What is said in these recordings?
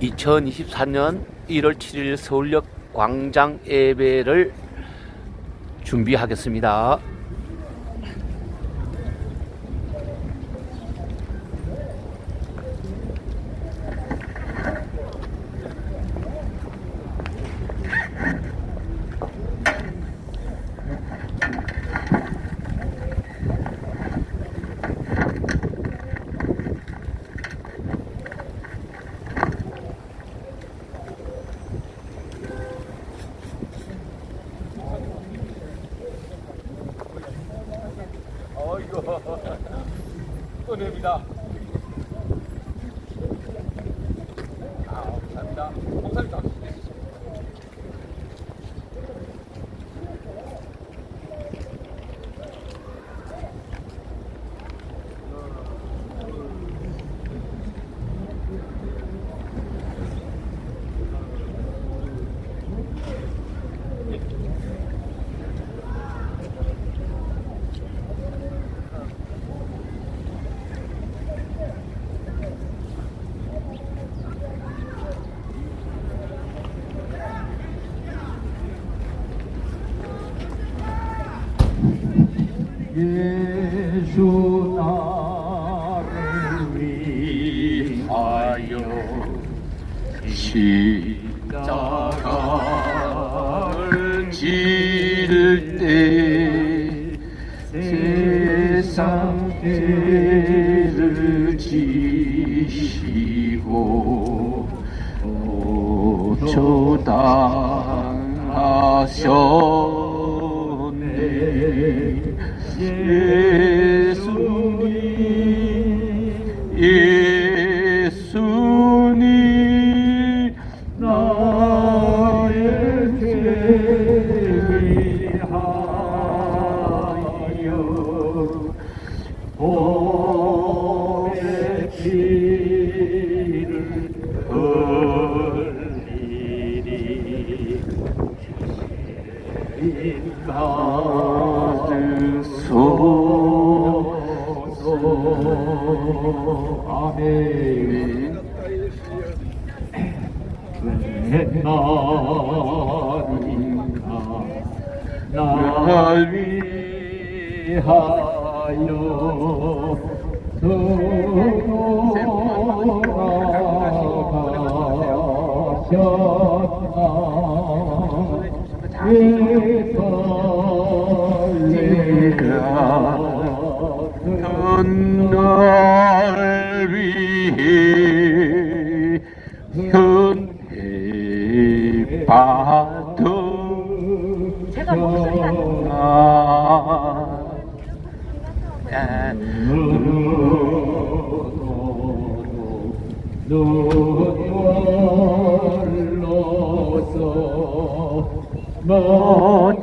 2024년 1월 7일 서울역 광장 예배를 준비하겠습니다. 또 냅니다. 감사합니다. 목사님 다 예수 나를 위하여 십자가를 지를 때 세상 죄를 지시고 고초당하셨네. 예수님 나의 죄를 위하여 보배 피를 흘리리 받으소서. 아멘. 날 위하여 돌아가셨나. 나를 위해 은혜 받으셨나. 눈물로서 못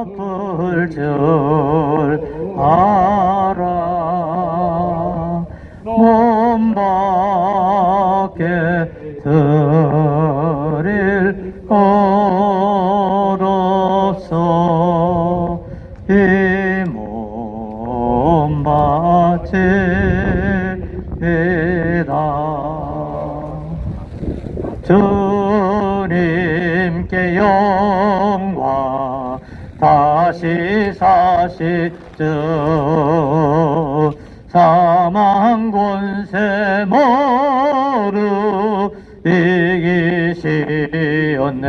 갚을 줄 알아. 몸 밖에 드릴 것 없어 이 몸 바치리라. 주님께 영광 다시 사시죠. 사망 권세 모두 이기시었네.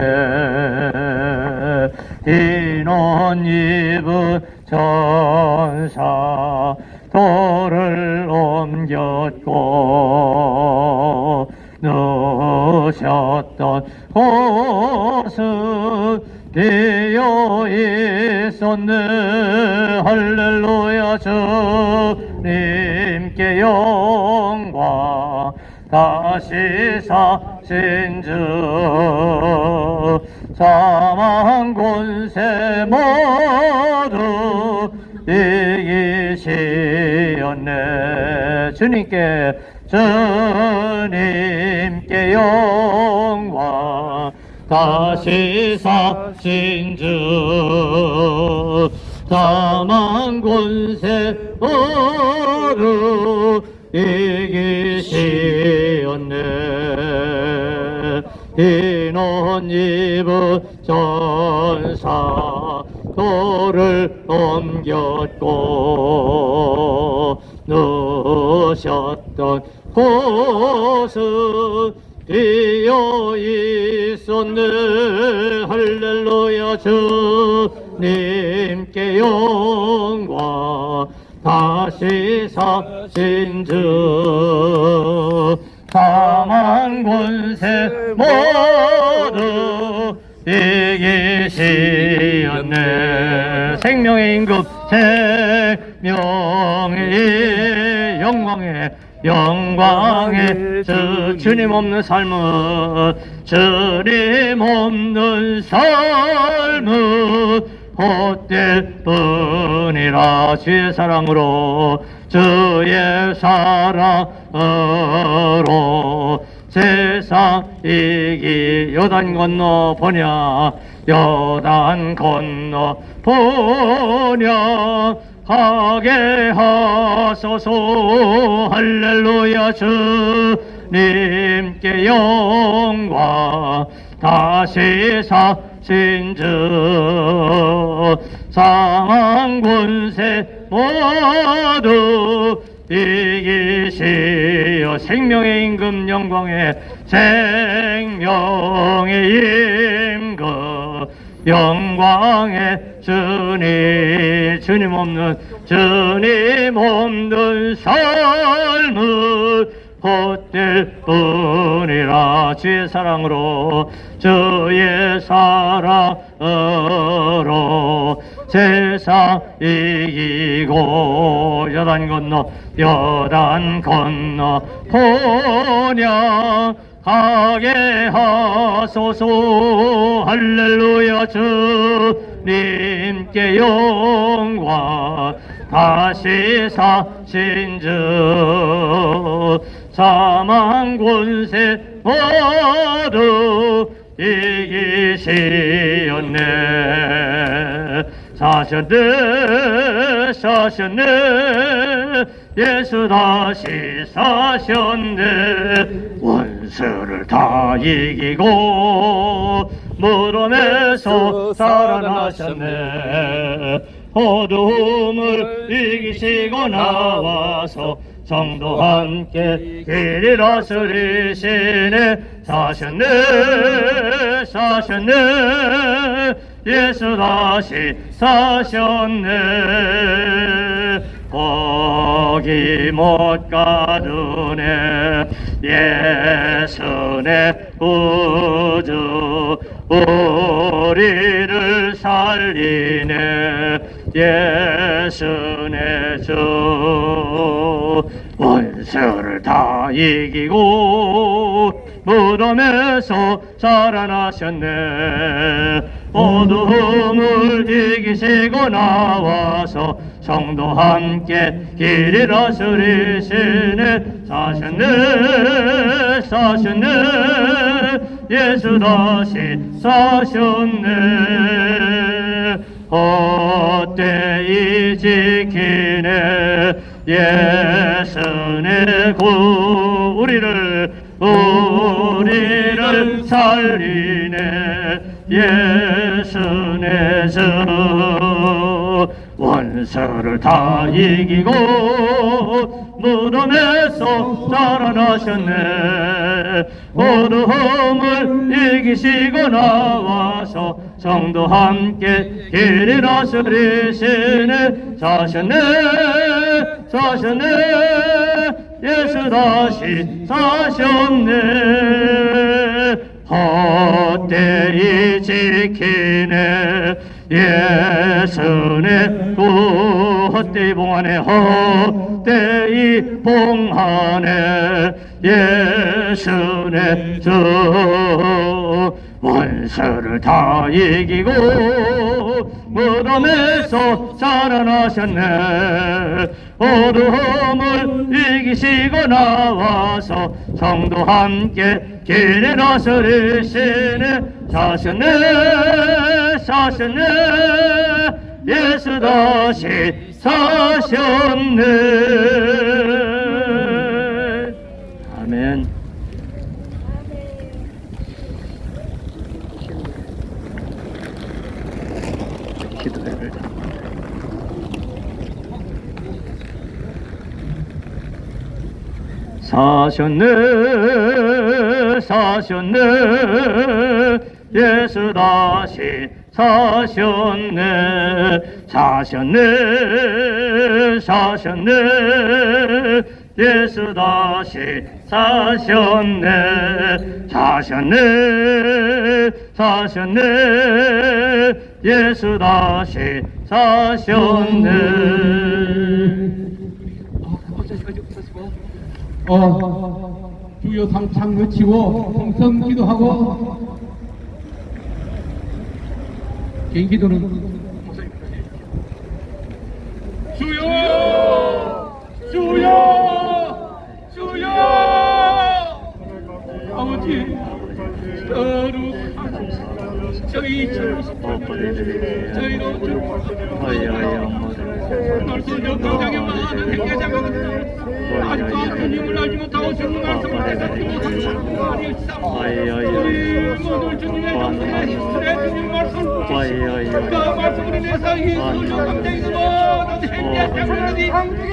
인원 입은 전사 돌을 옮겼고 누셨던 곳은 비어 있었네. 할렐루야. 주님께 영광 다시 사신 주 사망 권세 모두 이기시었네. 주님께 영광 다시 사신 주 사망 권세 모두 이기시었네. 이는 입은 전사 도를 옮겼고 누셨던 곳은 비어 있었네. 할렐루야. 주님께 영광. 다시 사신 주 사망 권세 모두 이기시었네. 생명의 임금 생명의 영광의 주님 없는 삶은 주님 없는 삶은 헛될 뿐이라. 주의 사랑으로 주의 사랑으로 세상 이기 요단 건너 보냐 요단 건너 보냐 하게 하소서. 할렐루야. 주님께 영광. 다시 사신 주 사망 권세 모두 이기시어 생명의 임금 영광의 생명의 임금 영광의 주님 없는 삶을 헛될 뿐이라. 주의 사랑으로 세상 이기고 여단 건너 번영하게 하소서. 할렐루야. 주님께 영광. 다시 사신 주 사망 권세 모두 이기시었네. 사셨네. 예수 다시 사셨네. 원수를 다 이기고 무덤에서 살아나셨네. 어두움을 이기시고 나와서 성도 함께 길이라 쓰리시네. 사셨네. 예수 다시 사셨네. 거기 못 가두네. 예수네 구주 우리를 살리네. 예수네 주 원수를 다 이기고 무덤에서 살아나셨네. 어두움을 이기시고 나와서 성도 함께 길이라 쓰리시네. 사셨네. 예수 다시 사셨네. 헛되이 지키네. 예수네 구 우리를 살리네. 예수네 주 원수를 다 이기고 무덤에서 살아나셨네. 어두움을 이기시고 나와서 성도 함께 길이라 쓰리시네. 사셨네. 예수 다시 사셨네. 헛되이 지키네. 예수네 헛되이 봉하네. 헛되이 봉하네. 예수네 주 원수를 다 이기고 무덤에서 살아나셨네. 어두움을 이기시고 나와서 성도 함께 길이라 쓰리시네. 사셨네. 예수 다시 사셨네. 아멘. 사셨네 사셨네 예수 다시 사셨네 사셨네 사셨네 예수 다시 사셨네 사셨네 사셨네 예수 다시 사셨네. 주여 상창 외치고 동성 기도하고 개인 기도는 주여 주여 주여 아버지 거룩한 저희 저희로 말씀을 교장에 많은 행자자가 아직도 주님을 알지 못하고 주님 말씀을 대답하지 못하는 모두 주님의 정신에 주님 말씀 그 말씀으로 인해서 이 소중 감정이 모든 행자자들이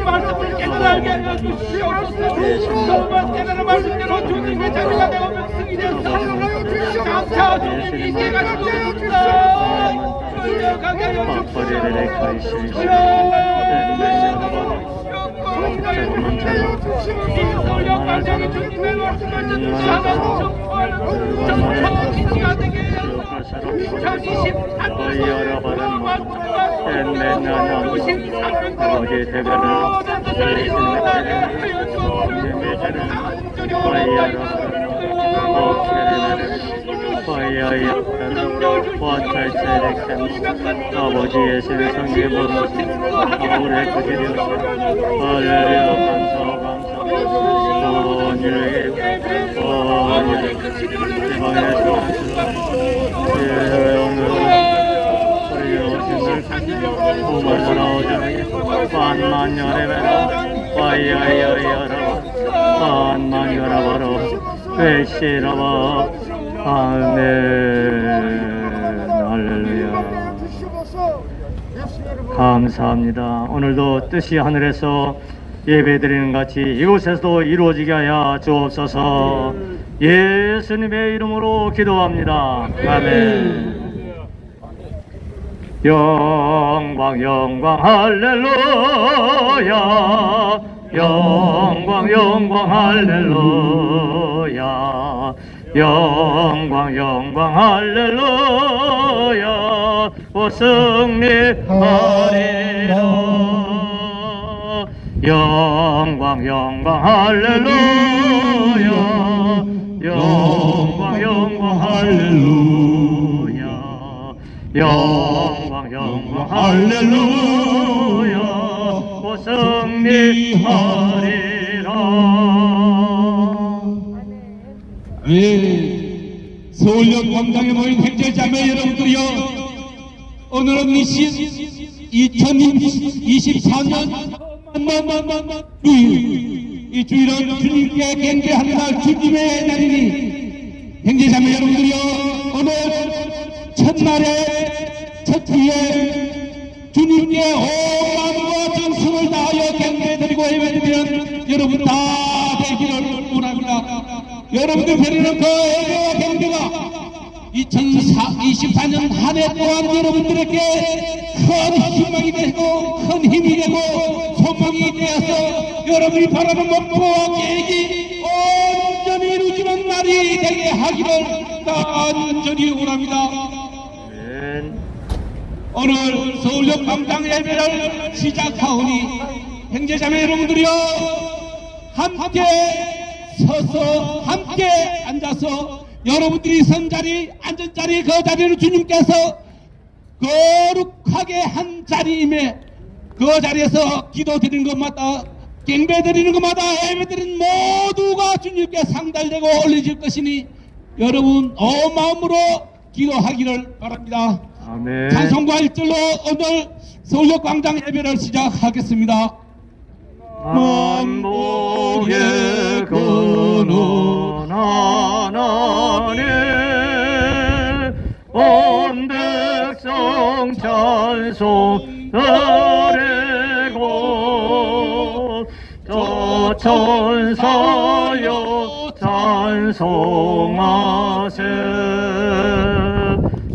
말씀을 깨달게 하여 주시옵소서. 정말 깨달은 말씀대로 주님의 자녀가 되어 명승이 되었소. 장차 주님이 이제 가시고 끌려가게 하여 주시옵소서. 서울역 발장이 주님의 말씀을 듣는 사람 정말 정말 기지가 되게 해서 2023년 말씀을 주신 아버지 대가를 모든 것을 이루어나게 하여 아버지의 세상에 모든 아무래 그들이었어 할렐루야 감사 온유에게 할렐루야. 감사합니다. 오늘도 뜻이 하늘에서 예배드리는 같이 이곳에서도 이루어지게 하여 주옵소서. 예수님의 이름으로 기도합니다. 아멘. 영광 영광 할렐루야 영광 영광 할렐루야 영광 영광 할렐루야 오 승리하리라 영광 영광 할렐루야 영광 영광 할렐루야 영광 영광 할렐루야 오 승리하리라. 네, 서울역 광장에 모인 형제자매 여러분들이여, 오늘은 2024년 주일, 이 주일은 주님께 경배하는 날, 주님의 날이니 형제자매 여러분들이여, 오늘 첫날에 첫 주에 주님께 온 마음과 정성을 다하여 경배드리고 예배드리면 여러분 다 되기를 원합니다. 여러분들 드리는 그 예배와 경배가 2024년 한 해 동안 여러분들에게 큰 희망이 되고 큰 힘이 되고 소망이 되어서 여러분이 바라는 목표와 계획이 온전히 이루어지는 날이 되게 하기를 간절히 원합니다. 오늘 서울역 광장 예배를 시작하오니 형제자매 여러분들이여, 함께 서서 함께 앉아서 여러분들이 선 자리, 앉은 자리, 그 자리를 주님께서 거룩하게 한 자리임에 그 자리에서 기도 드리는 것마다, 경배 드리는 것마다, 예배 드리는 모두가 주님께 상달되고 올려질 것이니 여러분 온 마음으로 기도하기를 바랍니다. 아멘. 찬송과 1절로 오늘 서울역 광장 예배를 시작하겠습니다. 만복의 근원 하나님 온 백성 찬송 드리고 저 천사여 찬송하세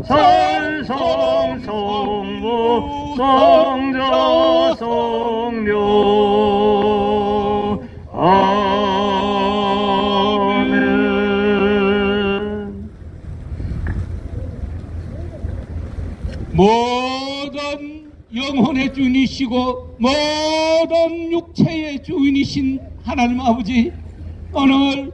찬송 성부 성자 성령 아멘. 모든 영혼의 주인이시고 모든 육체의 주인이신 하나님 아버지, 오늘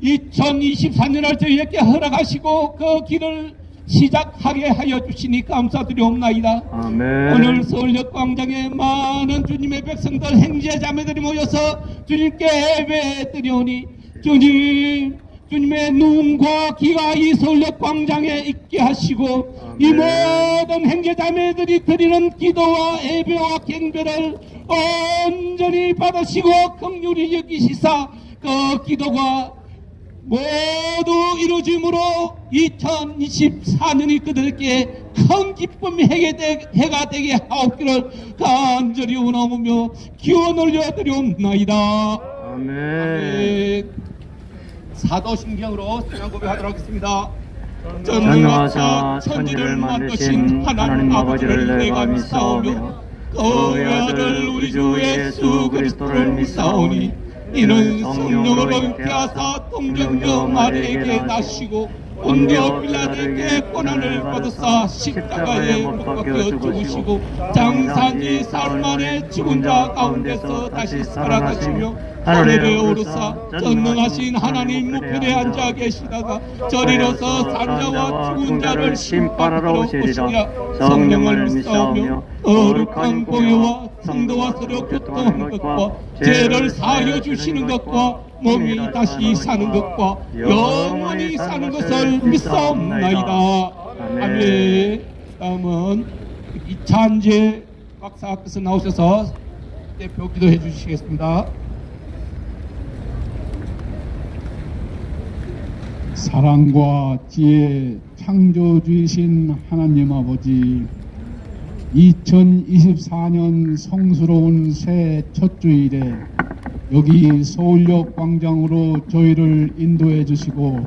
2024년을 저희에게 허락하시고 그 길을 시작하게 하여 주시니 감사드리옵나이다. 아멘. 오늘 서울역 광장에 많은 주님의 백성들 형제자매들이 모여서 주님께 예배드리오니 주님의 눈과 귀가 이 서울역 광장에 있게 하시고 이 모든 형제자매들이 드리는 기도와 예배와 경배를 온전히 받으시고 긍휼히 여기시사 그 기도가 모두 이루어짐으로 2024년이 그들에게 큰 기쁨의 해가 되게 하옵기를 간절히 원하오며 기원 올려드리옵나이다. 아멘. 사도신경으로 신앙 고백하도록 하겠습니다. 전능하사 천지를 만드신 하나님 아버지를 내가 믿사오며 그의 아들 우리 주 예수 그리스도를 믿사오니 이는 성령으로 잉태하사 동정녀 마리에게 나시고 본디오 빌라도에게 고난을 받으사 십자가에 못 박혀 죽으시고 장사지 사흘 만에 죽은 자 가운데서 다시 살아나시며 하늘에 오르사 전능하신 하나님 우편에 앉아 계시다가 저리로서 산자와 죽은 자를 심판하러 오시리라. 성령을 믿사오며 거룩한 공예와 성도와 서로 교통하는 것과 죄를 사하여 주시는 것과 몸이 다시 사는 것과 영원히 사는 것을 믿사옵나이다. 아멘. 다음은 이찬재 박사께서 나오셔서 대표 기도해 주시겠습니다. 사랑과 지혜 창조주이신 하나님 아버지, 2024년 성스러운 새해 첫 주일에 여기 서울역 광장으로 저희를 인도해 주시고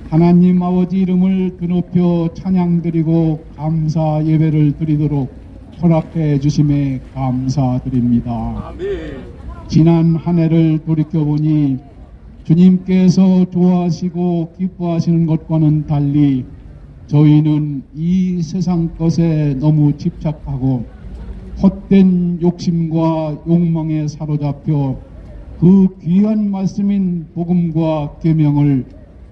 하나님 아버지 이름을 드높여 찬양드리고 감사 예배를 드리도록 허락해 주심에 감사드립니다. 지난 한 해를 돌이켜보니 주님께서 좋아하시고 기뻐하시는 것과는 달리 저희는 이 세상 것에 너무 집착하고 헛된 욕심과 욕망에 사로잡혀 그 귀한 말씀인 복음과 계명을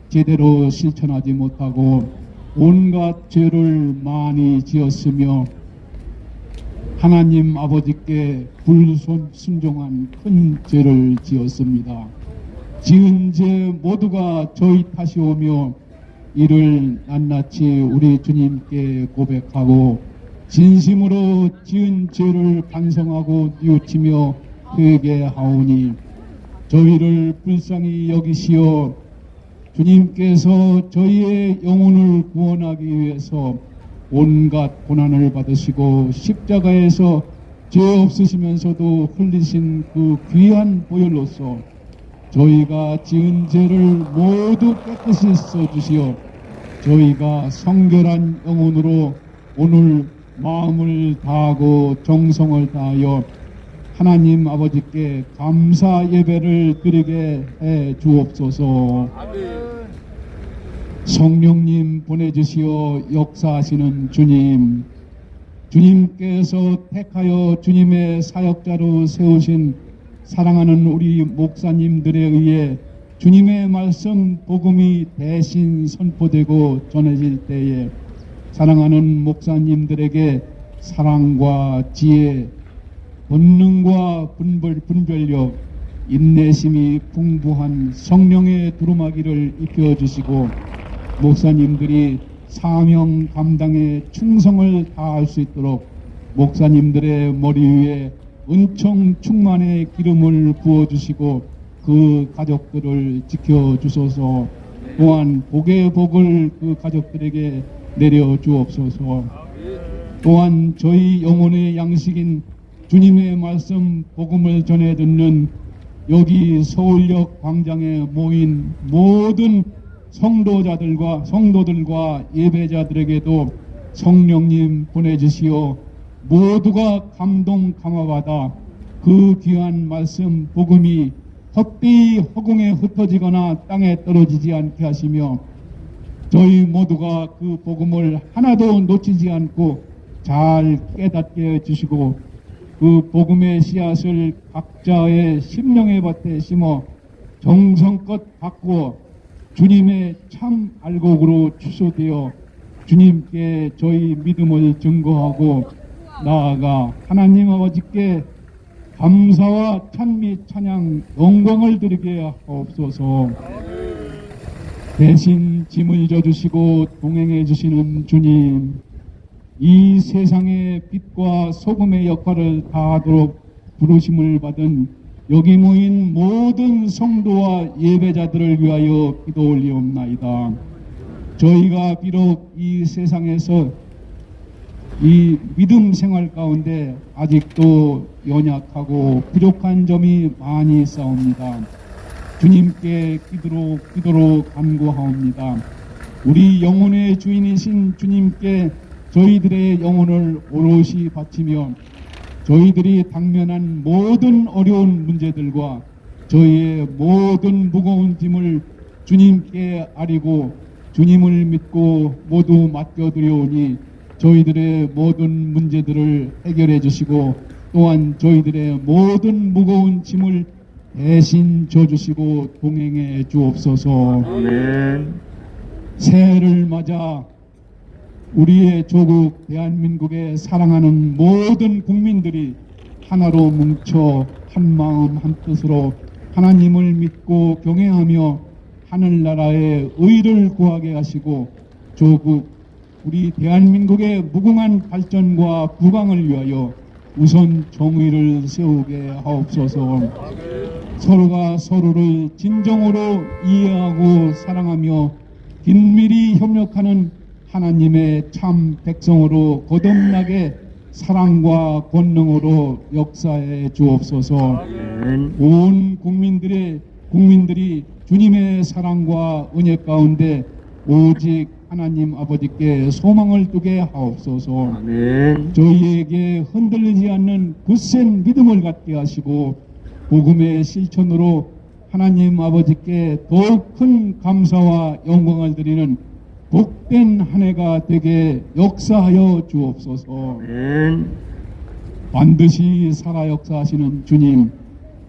제대로 실천하지 못하고 온갖 죄를 많이 지었으며 하나님 아버지께 불순종한 큰 죄를 지었습니다. 지은 죄 모두가 저희 탓이오며 이를 낱낱이 우리 주님께 고백하고 진심으로 지은 죄를 반성하고 뉘우치며 회개하오니 저희를 불쌍히 여기시어 주님께서 저희의 영혼을 구원하기 위해서 온갖 고난을 받으시고 십자가에서 죄 없으시면서도 흘리신 그 귀한 보혈로서 저희가 지은 죄를 모두 깨끗이 써주시어 저희가 성결한 영혼으로 오늘 마음을 다하고 정성을 다하여 하나님 아버지께 감사 예배를 드리게 해 주옵소서. 성령님 보내주시어 역사하시는 주님, 주님께서 택하여 주님의 사역자로 세우신 사랑하는 우리 목사님들에 의해 주님의 말씀 복음이 대신 선포되고 전해질 때에 사랑하는 목사님들에게 사랑과 지혜, 본능과 분별력, 인내심이 풍부한 성령의 두루마기를 입혀주시고 목사님들이 사명 감당에 충성을 다할 수 있도록 목사님들의 머리 위에 은총 충만의 기름을 부어주시고 그 가족들을 지켜주소서. 또한 복의 복을 그 가족들에게 내려주옵소서. 또한 저희 영혼의 양식인 주님의 말씀 복음을 전해 듣는 여기 서울역 광장에 모인 모든 성도들과 예배자들에게도 성령님 보내주시어 모두가 감동 감화받아 그 귀한 말씀 복음이 헛되이 허공에 흩어지거나 땅에 떨어지지 않게 하시며 저희 모두가 그 복음을 하나도 놓치지 않고 잘 깨닫게 해주시고 그 복음의 씨앗을 각자의 심령의 밭에 심어 정성껏 가꾸어 주님의 참 알곡으로 추수되어 주님께 저희 믿음을 증거하고 나아가 하나님 아버지께 감사와 찬미 찬양 영광을 드리게 하옵소서. 대신 짐을 져주시고 동행해 주시는 주님, 이 세상의 빛과 소금의 역할을 다하도록 부르심을 받은 여기 모인 모든 성도와 예배자들을 위하여 기도 올리옵나이다. 저희가 비록 이 세상에서 이 믿음 생활 가운데 아직도 연약하고 부족한 점이 많이 있사옵니다. 주님께 기도로 간구하옵니다. 우리 영혼의 주인이신 주님께 저희들의 영혼을 오롯이 바치며 저희들이 당면한 모든 어려운 문제들과 저희의 모든 무거운 짐을 주님께 아리고 주님을 믿고 모두 맡겨드려오니 저희들의 모든 문제들을 해결해 주시고 또한 저희들의 모든 무거운 짐을 대신 져주시고 동행해 주옵소서. 아멘. 새해를 맞아 우리의 조국 대한민국에 사랑하는 모든 국민들이 하나로 뭉쳐 한마음 한뜻으로 하나님을 믿고 경외하며 하늘나라의 의를 구하게 하시고 조국 우리 대한민국의 무궁한 발전과 부강을 위하여 우선 정의를 세우게 하옵소서. 서로가 서로를 진정으로 이해하고 사랑하며 긴밀히 협력하는 하나님의 참 백성으로 거듭나게 사랑과 권능으로 역사해 주옵소서. 아멘. 온 국민들이 주님의 사랑과 은혜 가운데 오직 하나님 아버지께 소망을 두게 하옵소서. 아멘. 저희에게 흔들리지 않는 굳센 믿음을 갖게 하시고 복음의 실천으로 하나님 아버지께 더욱 큰 감사와 영광을 드리는 복된 한 해가 되게 역사하여 주옵소서. 아멘. 반드시 살아 역사하시는 주님,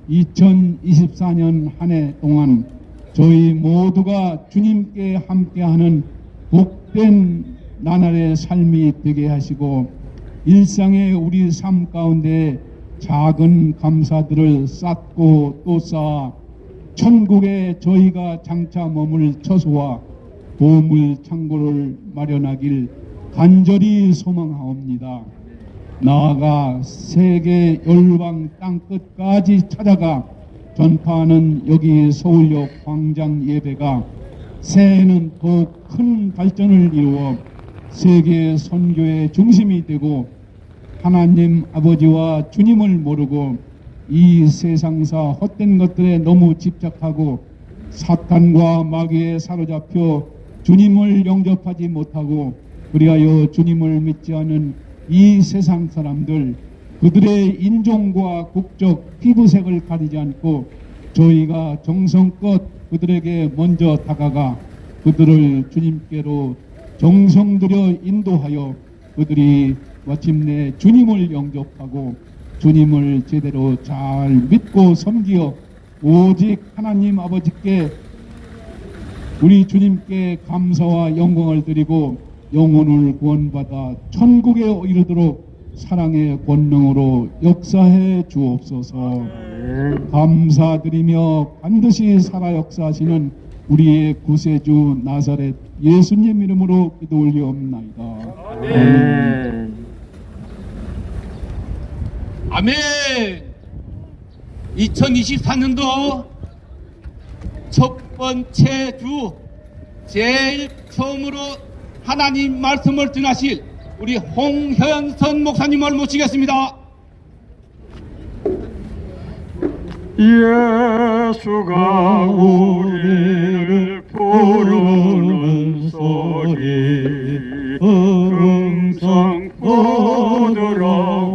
2024년 한 해 동안 저희 모두가 주님께 함께하는 복된 나날의 삶이 되게 하시고 일상의 우리 삶 가운데 작은 감사들을 쌓고 또 쌓아 천국에 저희가 장차 머물 처소와 보물 창고를 마련하길 간절히 소망하옵니다. 나아가 세계 열방 땅끝까지 찾아가 전파하는 여기 서울역 광장 예배가 새해에는 더욱 큰 발전을 이루어 세계 선교의 중심이 되고 하나님 아버지와 주님을 모르고 이 세상사 헛된 것들에 너무 집착하고 사탄과 마귀에 사로잡혀 주님을 영접하지 못하고 그리하여 주님을 믿지 않은 이 세상 사람들 그들의 인종과 국적, 피부색을 가리지 않고 저희가 정성껏 그들에게 먼저 다가가 그들을 주님께로 정성 들여 인도하여 그들이 마침내 주님을 영접하고 주님을 제대로 잘 믿고 섬기어 오직 하나님 아버지께 우리 주님께 감사와 영광을 드리고 영혼을 구원받아 천국에 이르도록 사랑의 권능으로 역사해 주옵소서. 감사드리며 반드시 살아 역사하시는 우리의 구세주 나사렛 예수님 이름으로 기도 올리옵나이다. 아멘. 아멘. 2024년도 첫 번째 주 제일 처음으로 하나님 말씀을 전하실 우리 홍현선 목사님을 모시겠습니다. 예수가 우리를 부르는 소리 음성 보더라고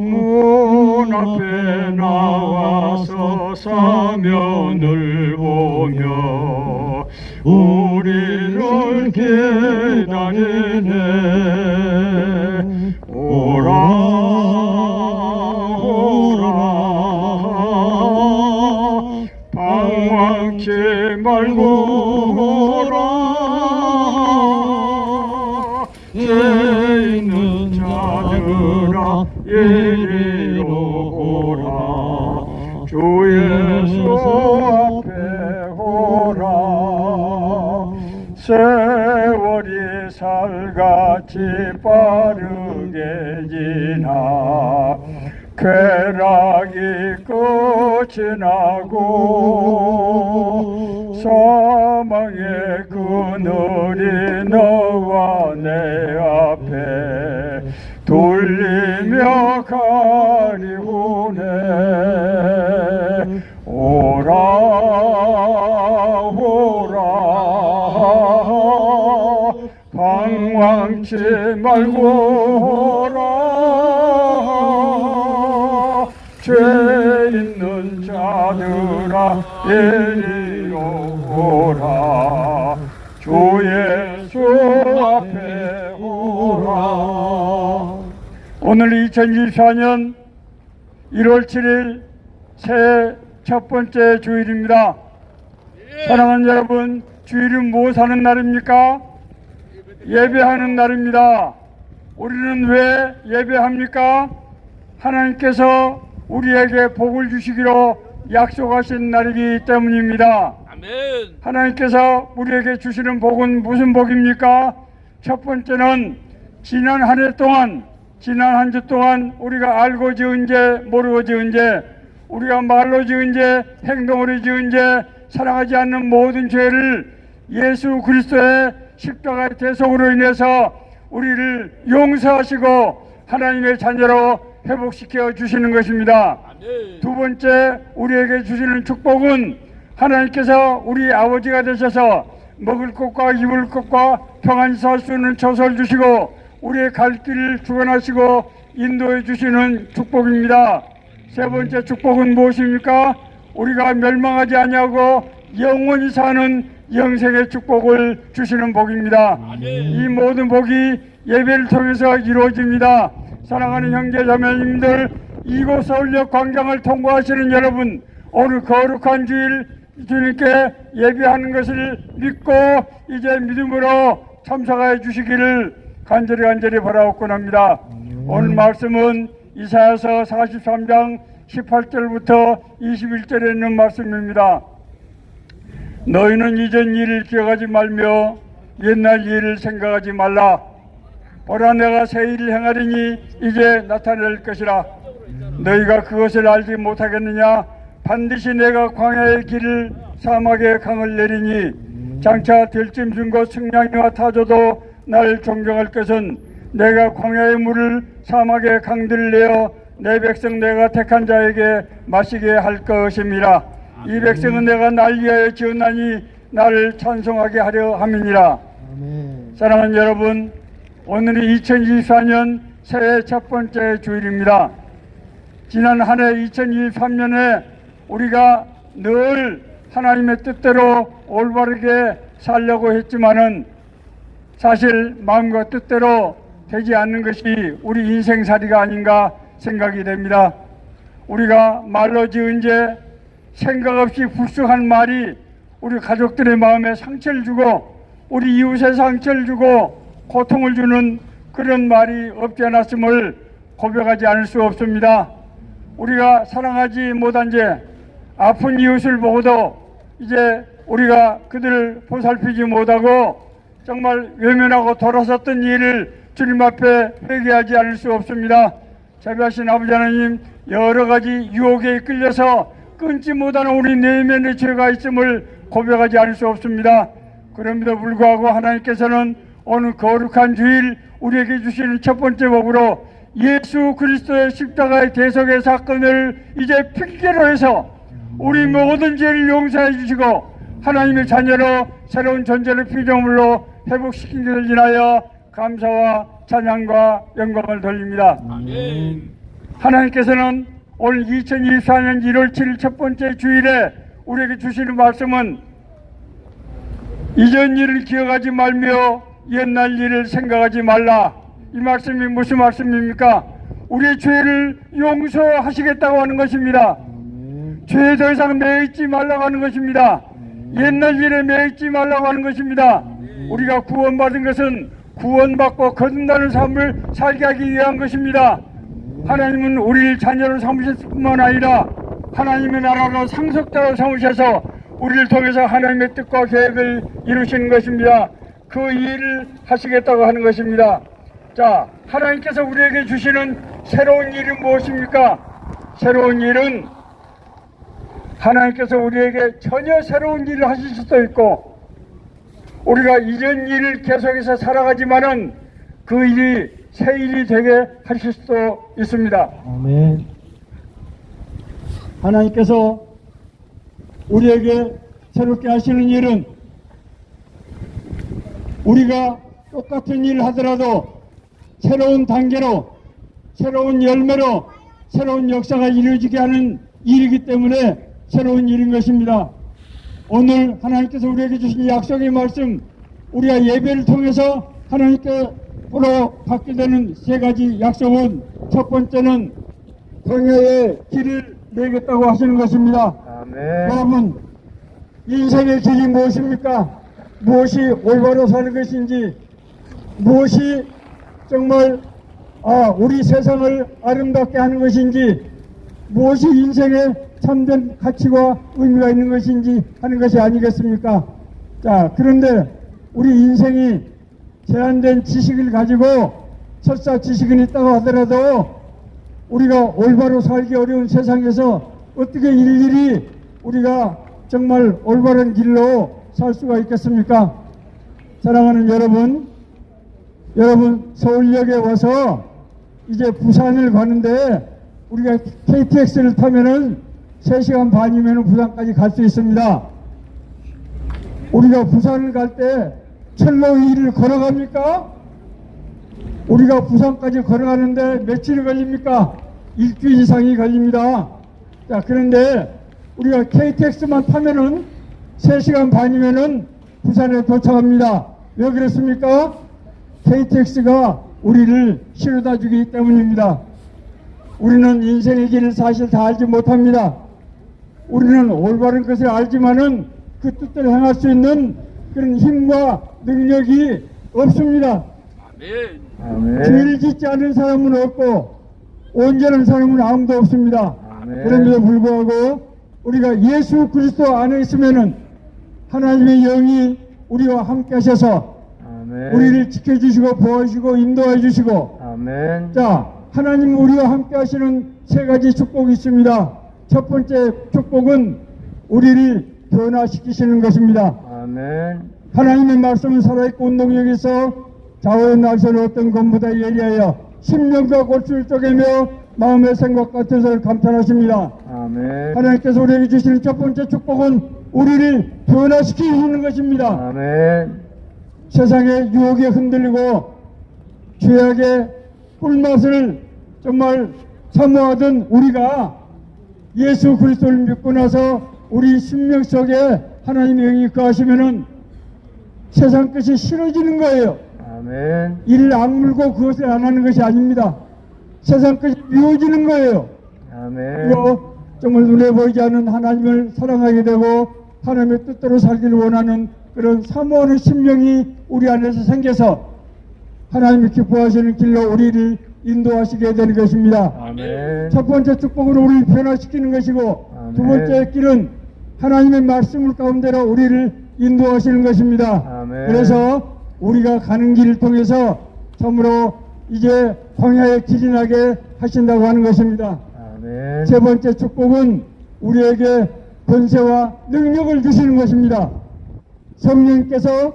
문 앞에 나와서 사면을 보며 우리를 기다리네 오라 방황치 말고 오라 죄 있는 자들아 이리로 오라 주 예수 앞에 오라 세월이 살같이 빠르게 지나 쾌락이 끝이 나고 사망의 그늘이 너와 내 앞에 돌리며 가리우네 오라 오라 방황치 말고 오라 죄 있는 자들아 이리로 오라 주 예수 앞에 오라 오늘 2024년 1월 7일 새해 첫 번째 주일입니다. 사랑하는 여러분, 주일은 무엇 하는 날입니까? 예배하는 날입니다. 우리는 왜 예배합니까? 하나님께서 우리에게 복을 주시기로 약속하신 날이기 때문입니다. 아멘. 하나님께서 우리에게 주시는 복은 무슨 복입니까? 첫 번째는 지난 한 해 동안, 지난 한 주 동안 우리가 알고 지은 죄, 모르고 지은 죄, 우리가 말로 지은 죄, 행동으로 지은 죄, 사랑하지 않는 모든 죄를 예수 그리스도의 십자가의 대속으로 인해서 우리를 용서하시고 하나님의 자녀로 회복시켜 주시는 것입니다. 두 번째, 우리에게 주시는 축복은 하나님께서 우리 아버지가 되셔서 먹을 것과 입을 것과 평안히 살 수 있는 처소를 주시고 우리의 갈 길을 주관하시고 인도해 주시는 축복입니다. 세 번째 축복은 무엇입니까? 우리가 멸망하지 아니하고 영원히 사는 영생의 축복을 주시는 복입니다. 이 모든 복이 예배를 통해서 이루어집니다. 사랑하는 형제 자매님들, 이곳 서울역 광장을 통과하시는 여러분, 오늘 거룩한 주일 주님께 예배하는 것을 믿고 이제 믿음으로 참석해 주시기를 간절히 바라옵곤 합니다. 오늘 말씀은 이사야서 43장 18절부터 21절에 있는 말씀입니다. 너희는 이전 일을 기억하지 말며 옛날 일을 생각하지 말라. 보라, 내가 새 일을 행하리니 이제 나타낼 것이라. 너희가 그것을 알지 못하겠느냐? 반드시 내가 광야의 길을 사막의 강을 내리니 장차 들짐승 곧 승냥이와 타조도 날 존경할 것은 내가 광야의 물을 사막의 강들을 내어 내 백성 내가 택한 자에게 마시게 할 것임이라. 이 백성은 내가 날 위하여 지었나니 나를 찬송하게 하려 함이니라. 사랑하는 여러분, 오늘이 2024년 새해 첫 번째 주일입니다. 지난 한 해 2023년에 우리가 늘 하나님의 뜻대로 올바르게 살려고 했지만은 사실 마음과 뜻대로 되지 않는 것이 우리 인생살이가 아닌가 생각이 됩니다. 우리가 말로 지은 죄, 생각 없이 불쑥한 말이 우리 가족들의 마음에 상처를 주고 우리 이웃에 상처를 주고 고통을 주는 그런 말이 없지 않았음을 고백하지 않을 수 없습니다. 우리가 사랑하지 못한 죄, 아픈 이웃을 보고도 이제 우리가 그들을 보살피지 못하고 정말 외면하고 돌아섰던 일을 주님 앞에 회개하지 않을 수 없습니다. 자비하신 아버지 하나님, 여러 가지 유혹에 이끌려서 끊지 못하는 우리 내면의 죄가 있음을 고백하지 않을 수 없습니다. 그럼에도 불구하고 하나님께서는 오늘 거룩한 주일 우리에게 주시는 첫 번째 복으로 예수 그리스도의 십자가의 대속의 사건을 이제 핑계로 해서 우리 모든 죄를 용서해 주시고 하나님의 자녀로 새로운 존재를 피조물로 회복시킨 것을 인하여 감사와 찬양과 영광을 돌립니다. 하나님께서는 오늘 2024년 1월 7일 첫 번째 주일에 우리에게 주시는 말씀은 이전 일을 기억하지 말며 옛날 일을 생각하지 말라. 이 말씀이 무슨 말씀입니까? 우리의 죄를 용서하시겠다고 하는 것입니다. 죄에 더 이상 매이지 말라고 하는 것입니다. 옛날 일에 매이지 말라고 하는 것입니다. 우리가 구원받은 것은 구원받고 거듭나는 삶을 살게 하기 위한 것입니다. 하나님은 우리를 자녀로 삼으셨을 뿐만 아니라 하나님의 나라로 상속자로 삼으셔서 우리를 통해서 하나님의 뜻과 계획을 이루시는 것입니다. 그 일을 하시겠다고 하는 것입니다. 자, 하나님께서 우리에게 주시는 새로운 일은 무엇입니까? 새로운 일은 하나님께서 우리에게 전혀 새로운 일을 하실 수도 있고 우리가 이전 일을 계속해서 살아가지만은 그 일이 새 일이 되게 하실 수도 있습니다. 아멘. 하나님께서 우리에게 새롭게 하시는 일은 우리가 똑같은 일을 하더라도 새로운 단계로 새로운 열매로 새로운 역사가 이루어지게 하는 일이기 때문에 새로운 일인 것입니다. 오늘 하나님께서 우리에게 주신 약속의 말씀, 우리가 예배를 통해서 하나님께로 받게 되는 세 가지 약속은 첫 번째는 광야의 길을 내겠다고 하시는 것입니다. 아멘. 여러분, 인생의 길이 무엇입니까? 무엇이 올바로 사는 것인지, 무엇이 정말 우리 세상을 아름답게 하는 것인지, 무엇이 인생의 참된 가치와 의미가 있는 것인지 하는 것이 아니겠습니까? 자, 그런데 우리 인생이 제한된 지식을 가지고 설사 지식은 있다고 하더라도 우리가 올바로 살기 어려운 세상에서 어떻게 일일이 우리가 정말 올바른 길로 살 수가 있겠습니까? 사랑하는 여러분 서울역에 와서 이제 부산을 가는데 우리가 KTX를 타면은 3시간 반이면 부산까지 갈 수 있습니다. 우리가 부산을 갈 때 철로 위를 걸어갑니까? 우리가 부산까지 걸어가는데 며칠이 걸립니까? 일주일 이상이 걸립니다. 자, 그런데 우리가 KTX만 타면은 3시간 반이면은 부산에 도착합니다. 왜 그렇습니까? KTX가 우리를 실어다 주기 때문입니다. 우리는 인생의 길을 사실 다 알지 못합니다. 우리는 올바른 것을 알지만은 그 뜻대로 행할 수 있는 그런 힘과 능력이 없습니다. 아멘. 죄를 짓지 않은 사람은 없고 온전한 사람은 아무도 없습니다. 아멘. 그럼에도 불구하고 우리가 예수 그리스도 안에 있으면은 하나님의 영이 우리와 함께 하셔서 아멘. 우리를 지켜주시고 보호하시고 인도해 주시고 아멘. 자, 하나님 우리와 함께 하시는 세 가지 축복이 있습니다. 첫 번째 축복은 우리를 변화시키시는 것입니다. 아멘. 하나님의 말씀은 살아있고 운동력이 있어 좌우의 날선 어떤 것보다 예리하여 심령과 골수를 쪼개며 마음의 생각과 뜻을 감탄하십니다. 아멘. 하나님께서 우리에게 주시는 첫 번째 축복은 우리를 변화시키시는 것입니다. 아멘. 세상의 유혹에 흔들리고 죄악의 꿀맛을 정말 사모하던 우리가 예수 그리스도를 믿고 나서 우리 심령 속에 하나님의 영이 거하시면은 세상 것이 싫어지는 거예요. 아멘. 이를 악물고 그것을 안 하는 것이 아닙니다. 세상 것이 미워지는 거예요. 아멘. 그리고 정말 눈에 보이지 않는 하나님을 사랑하게 되고 하나님의 뜻대로 살기를 원하는 그런 사모하는 심령이 우리 안에서 생겨서 하나님이 기뻐하시는 길로 우리를 인도하시게 되는 것입니다. 아멘. 첫 번째 축복으로 우리를 변화시키는 것이고 아멘. 두 번째 길은 하나님의 말씀을 가운데로 우리를 인도하시는 것입니다. 아멘. 그래서 우리가 가는 길을 통해서 참으로 이제 광야에 길이 나게 하신다고 하는 것입니다. 아멘. 세 번째 축복은 우리에게 권세와 능력을 주시는 것입니다. 성령께서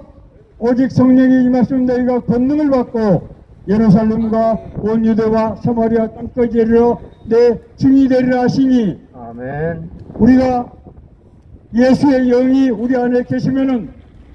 오직 성령이 임하시면 너희가 권능을 받고 예루살렘과 온 유대와 사마리아 땅까지 이르러 내 증이 되리라 하시니, 아멘. 우리가 예수의 영이 우리 안에 계시면은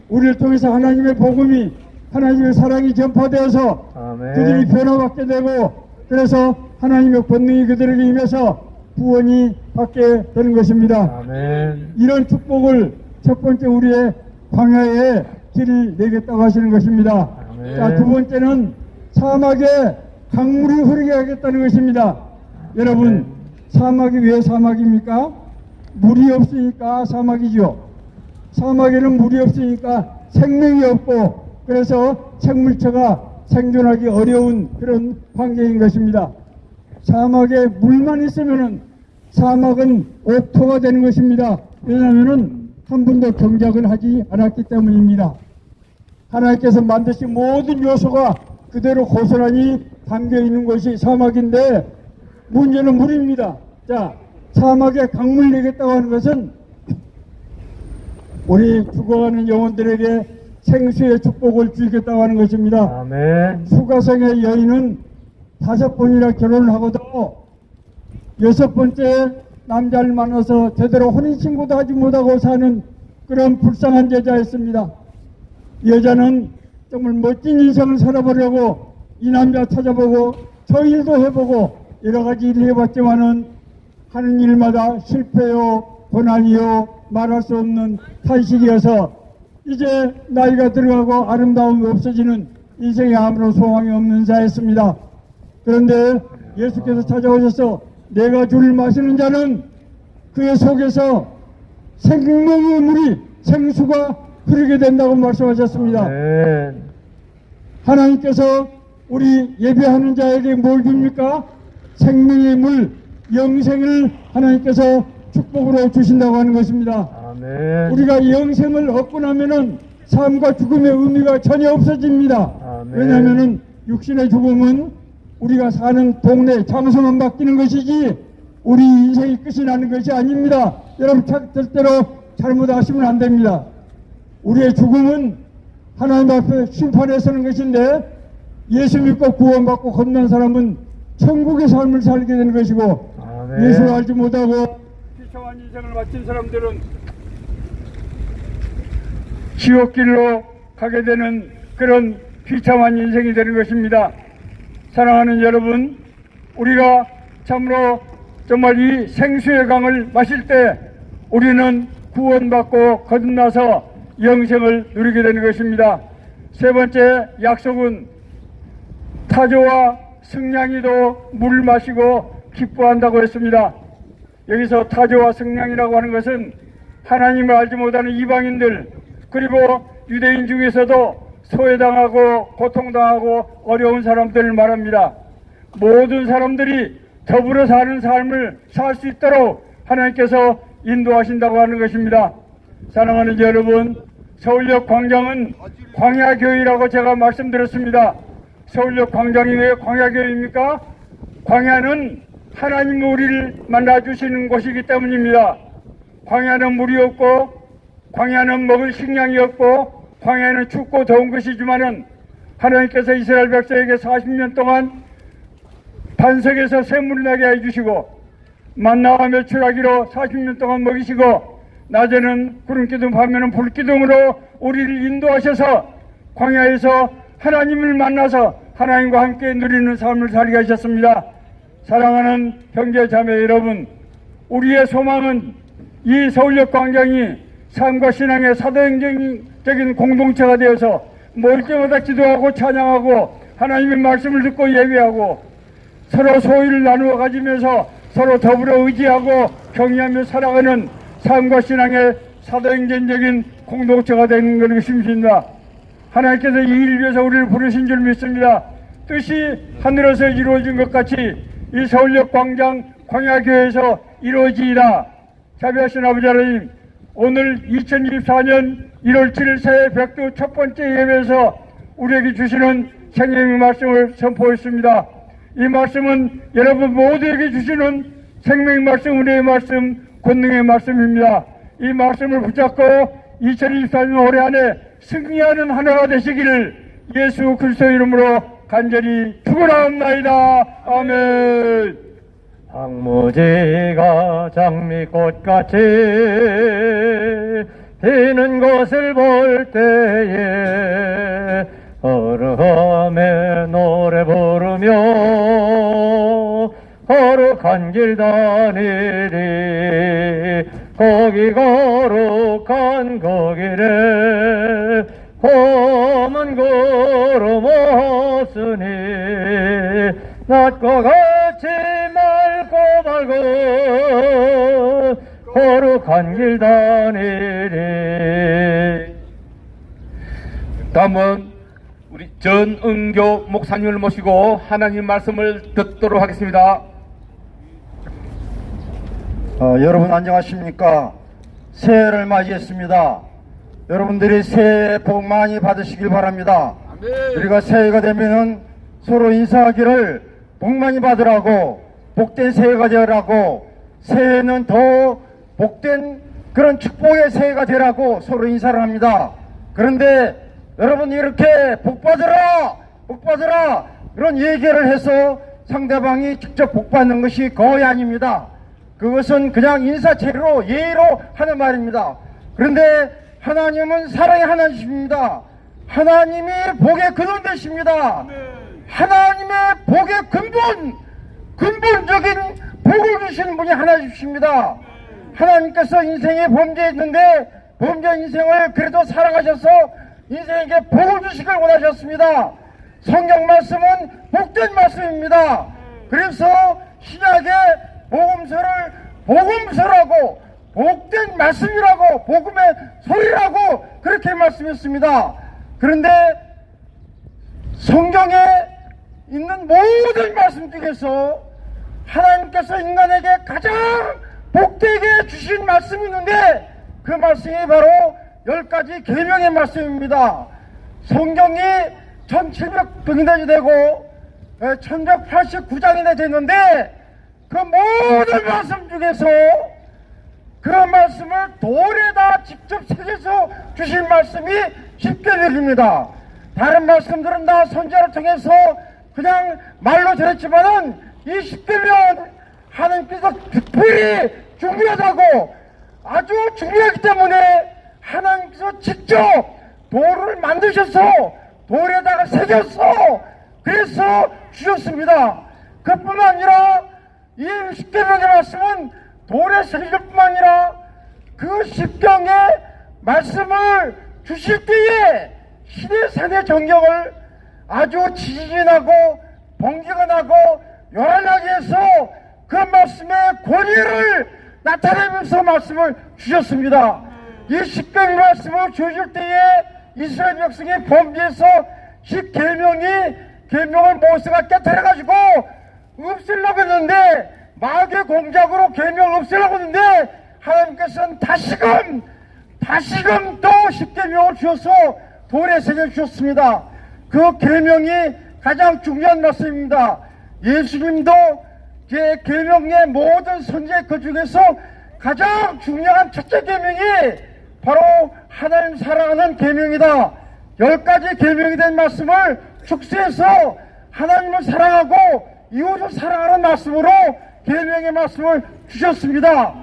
우리를 통해서 하나님의 복음이, 하나님의 사랑이 전파되어서 아멘. 그들이 변화받게 되고, 그래서 하나님의 권능이 그들에게 임해서 구원이 받게 되는 것입니다. 아멘. 이런 축복을 첫 번째 우리의 광야에 길을 내겠다고 하시는 것입니다. 아멘. 자, 두 번째는 사막에 강물이 흐르게 하겠다는 것입니다. 여러분, 사막이 왜 사막입니까? 물이 없으니까 사막이죠. 사막에는 물이 없으니까 생명이 없고, 그래서 생물체가 생존하기 어려운 그런 환경인 것입니다. 사막에 물만 있으면은 사막은 옥토가 되는 것입니다. 왜냐하면은 한 번도 경작을 하지 않았기 때문입니다. 하나님께서 만드신 모든 요소가 그대로 고스란히 담겨 있는 것이 사막인데, 문제는 물입니다. 자, 사막에 강물 내겠다고 하는 것은 우리 죽어가는 영혼들에게 생수의 축복을 주겠다고 하는 것입니다. 아멘. 수가성의 여인은 5번이나 결혼을 하고도 6번째 남자를 만나서 제대로 혼인신고도 하지 못하고 사는 그런 불쌍한 여자였습니다. 여자는 정말 멋진 인생을 살아보려고 이 남자 찾아보고 저 일도 해보고 여러 가지 일을 해봤지만은 하는 일마다 실패요, 고난이요, 말할 수 없는 탄식이어서 이제 나이가 들어가고 아름다움이 없어지는 인생에 아무런 소망이 없는 자였습니다. 그런데 예수께서 찾아오셔서 내가 주를 마시는 자는 그의 속에서 생명의 물이, 생수가 흐르게 된다고 말씀하셨습니다. 아멘. 하나님께서 우리 예배하는 자에게 뭘 줍니까? 생명의 물, 영생을 하나님께서 축복으로 주신다고 하는 것입니다. 아멘. 우리가 영생을 얻고 나면은 삶과 죽음의 의미가 전혀 없어집니다. 아멘. 왜냐하면은 육신의 죽음은 우리가 사는 동네, 장소만 바뀌는 것이지 우리 인생이 끝이 나는 것이 아닙니다. 여러분 절대로 잘못하시면 안 됩니다. 우리의 죽음은 하나님 앞에 심판에 서는 것인데, 예수 믿고 구원받고 건넌 사람은 천국의 삶을 살게 되는 것이고, 아멘. 예수를 알지 못하고 비참한 인생을 마친 사람들은 지옥길로 가게 되는 그런 비참한 인생이 되는 것입니다. 사랑하는 여러분, 우리가 참으로 정말 이 생수의 강을 마실 때 우리는 구원받고 거듭나서 영생을 누리게 되는 것입니다. 세 번째 약속은 타조와 승냥이도 물 마시고 기뻐한다고 했습니다. 여기서 타조와 승냥이라고 하는 것은 하나님을 알지 못하는 이방인들, 그리고 유대인 중에서도 소외당하고 고통당하고 어려운 사람들을 말합니다. 모든 사람들이 더불어 사는 삶을 살 수 있도록 하나님께서 인도하신다고 하는 것입니다. 사랑하는 여러분, 서울역 광장은 광야교회라고 제가 말씀드렸습니다. 서울역 광장이 왜 광야교회입니까? 광야는 하나님 우리를 만나주시는 곳이기 때문입니다. 광야는 물이 없고, 광야는 먹을 식량이 없고, 광야는 춥고 더운 것이지만은 하나님께서 이스라엘 백성에게 40년 동안 반석에서 샘물이 나게 해주시고, 만나와 메추라기로 40년 동안 먹이시고, 낮에는 구름기둥, 밤에는 불기둥으로 우리를 인도하셔서 광야에서 하나님을 만나서 하나님과 함께 누리는 삶을 살게 하셨습니다. 사랑하는 형제 자매 여러분, 우리의 소망은 이 서울역 광장이 삶과 신앙의 사도행정적인 공동체가 되어서 모일 때마다 기도하고 찬양하고 하나님의 말씀을 듣고 예배하고 서로 소유를 나누어 가지면서 서로 더불어 의지하고 경외하며 살아가는 삶과 신앙의 사도행전적인 공동체가 되는 것입니다. 하나님께서 이 일을 위해서 우리를 부르신 줄 믿습니다. 뜻이 하늘에서 이루어진 것 같이 이 서울역 광장 광야교회에서 이루어지이다. 자비하신 아버지 하나님, 오늘 2024년 1월 7일 새해 백두 첫 번째 예배에서 우리에게 주시는 생명의 말씀을 선포했습니다. 이 말씀은 여러분 모두에게 주시는 생명의 말씀, 은혜의 말씀, 권능의 말씀입니다. 이 말씀을 붙잡고 2024년 올해 안에 승리하는 하나가 되시기를 예수 그리스도 이름으로 간절히 축원하옵나이다. 아멘. 황무지가 장미꽃같이 피는 것을 볼 때에 어름에 노래 부르며 거룩한 길 다니리 거기 거룩한 그 길에 검은 구름 없으니 낮과 같이 맑고 밝은 거룩한 길 다니리. 다음은 우리 전은교 목사님을 모시고 하나님 말씀을 듣도록 하겠습니다. 여러분 안녕하십니까? 새해를 맞이했습니다. 여러분들이 새해 복 많이 받으시길 바랍니다. 우리가 새해가 되면은 서로 인사하기를 복 많이 받으라고, 복된 새해가 되라고, 새해는 더 복된 그런 축복의 새해가 되라고 서로 인사를 합니다. 그런데 여러분 이렇게 복 받으라 그런 얘기를 해서 상대방이 직접 복 받는 것이 거의 아닙니다. 그것은 그냥 인사체로 예의로 하는 말입니다. 그런데 하나님은 사랑의 하나님이십니다. 하나님이 복의 근원 되십니다. 하나님의 복의 근본적인 복을 주시는 분이 하나님이십니다. 하나님께서 인생에 범죄했는데 범죄 인생을 그래도 사랑하셔서 인생에게 복을 주시길 원하셨습니다. 성경 말씀은 복된 말씀입니다. 그래서 신약의 복음서라고 복된 말씀이라고 복음의 소리라고 그렇게 말씀했습니다. 그런데 성경에 있는 모든 말씀 중에서 하나님께서 인간에게 가장 복되게 주신 말씀이 있는데 그 말씀이 바로 10가지 계명의 말씀입니다. 성경이 1700편이나 되고 1189장이나 됐는데 그 모든 말씀 중에서 그 말씀을 돌에다 직접 새겨서 주신 말씀이 십계명입니다. 다른 말씀들은 다 선지자를 통해서 그냥 말로 전했지만은 이 십계명 하나님께서 특별히 중요하다고, 아주 중요하기 때문에 하나님께서 직접 돌을 만드셔서 돌에다가 새겼어. 그래서 주셨습니다. 그뿐만 아니라 이 십계명의 말씀은 돌에 새길 뿐만 아니라 그 십경의 말씀을 주실 때에 시대산의 정경을 아주 지진하고 번개가 나고 요란하게 해서 그 말씀의 권위를 나타내면서 말씀을 주셨습니다. 이 십계명의 말씀을 주실 때에 이스라엘 백성이 범죄해서 계명을 모세가 깨뜨려가지고 없애려고 했는데 마귀의 공작으로 계명을 없애려고 했는데 하나님께서는 다시금 또 십계명을 주셔서 돌에 새겨 주셨습니다. 그 계명이 가장 중요한 말씀입니다. 예수님도 제 계명의 모든 선지의 그 중에서 가장 중요한 첫째 계명이 바로 하나님 사랑하는 계명이다. 10가지 계명이 된 말씀을 축소해서 하나님을 사랑하고 이웃을 사랑하는 말씀으로 계명의 말씀을 주셨습니다.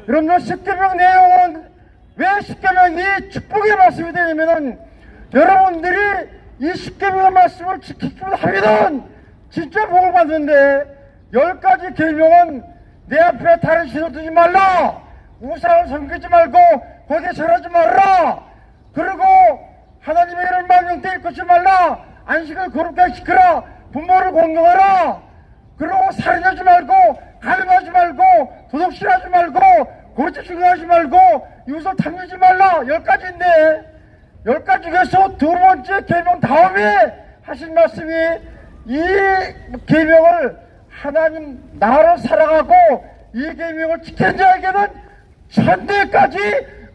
여러분들 십계명 내용은 왜 십계명이 축복의 말씀이 되냐면은 여러분들이 이 십계명의 말씀을 지키기만 하면은 진짜 복을 받는데 10가지 계명은 내 앞에 다른 신을 두지 말라, 우상을 섬기지 말고 거기에 절하지 말라, 그리고 하나님의 이름을 망령되이 일컫지 말라, 안식을 거룩하게 지켜라, 부모를 공경하라, 그리고 살인하지 말고 가늠하지 말고 도둑질하지 말고 거짓 증언하지 말고 이웃을 탐내지 말라. 10가지인데 10가지 중에서 두 번째 계명 다음에 하신 말씀이 이 계명을 하나님 나를 사랑하고 이 계명을 지킨 자에게는 천대까지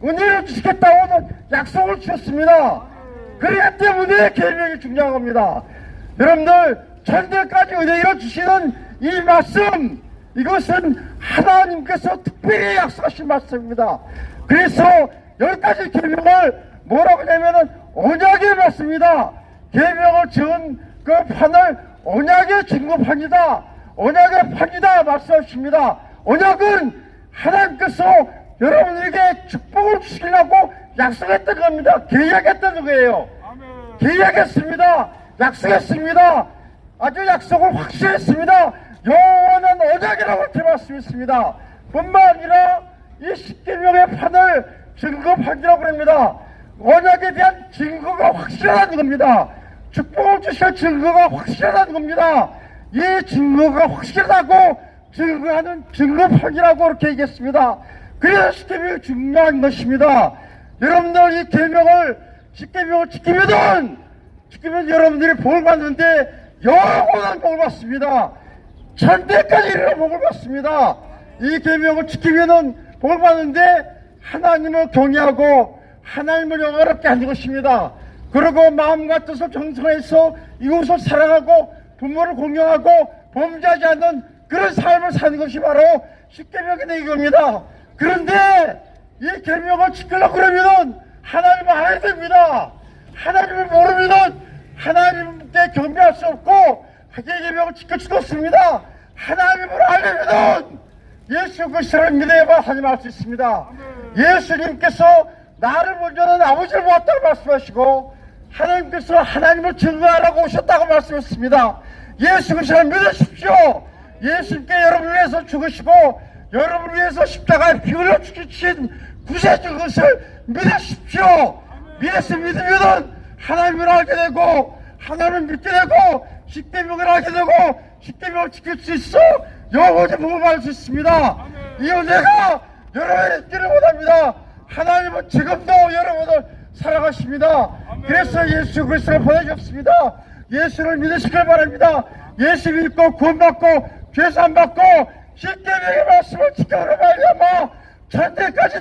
은혜를 주시겠다고 약속을 주셨습니다. 그렇기 때문에 계명이 중요한 겁니다. 여러분들 천대까지 은혜를 주시는 이 말씀, 이것은 하나님께서 특별히 약속하신 말씀입니다. 그래서 10가지 계명을 뭐라고 하냐면은 언약의 말씀입니다. 계명을 지은 그 판을 언약의 증거판이다, 언약의 판이다 말씀하십니다. 언약은 하나님께서 여러분에게 축복을 주시려고 약속했던 겁니다. 계약했던 거예요. 계약했습니다. 약속했습니다. 아주 약속을 확실했습니다. 영원한 언약이라고 이렇게 말씀했습니다. 뿐만 아니라 이 십계명의 판을 증거판이라고 합니다. 언약에 대한 증거가 확실하다는 겁니다. 축복을 주실 증거가 확실하다는 겁니다. 이 증거가 확실하다고 증거하는 증거판이라고 이렇게 얘기했습니다. 그래서 십계명이 중요한 것입니다. 여러분들 이 계명을 십계명을 지키면 여러분들이 복을 받는데 영원한 복을 받습니다. 천대까지 이르러 복을 받습니다. 이 계명을 지키면은 복을 받는데 하나님을 경외하고 하나님을 영화롭게 하는 것입니다. 그리고 마음과 뜻을 정성해서 이웃을 사랑하고 부모를 공경하고 범죄하지 않는 그런 삶을 사는 것이 바로 십계명의 이겁니다. 그런데 이 계명을 지키려고 그러면은 하나님을 알아야 됩니다. 하나님을 모르면은 하나님께 경배할 수 없고 이 계명을 지킬 수도 없습니다. 하나님을 알려면 예수 그리스도를 믿어야만 하나님 알 수 있습니다. 예수님께서 나를 먼저는 아버지를 보았다고 말씀하시고 하나님께서 하나님을 증거하라고 오셨다고 말씀했습니다. 예수 그리스도를 믿으십시오. 예수님께 여러분을 위해서 죽으시고 여러분을 위해서 십자가에 피 흘려 죽이신 구세주 것을 믿으십시오. 예수 믿으면 하나님을 알게 되고 하나님을 믿게 되고 십계명을 알게 되고 십계명을 지킬 수 있어 영원히 복을 받을 수 있습니다. 이 은혜가 여러분의 있기를 원합니다. 하나님은 지금도 여러분을 사랑하십니다. 그래서 예수 그리스도를 보내주셨습니다. 예수를 믿으시길 바랍니다. 예수 믿고 구원받고 죄산받고 십계명의 말씀을 지켜오려 말미암아 천대까지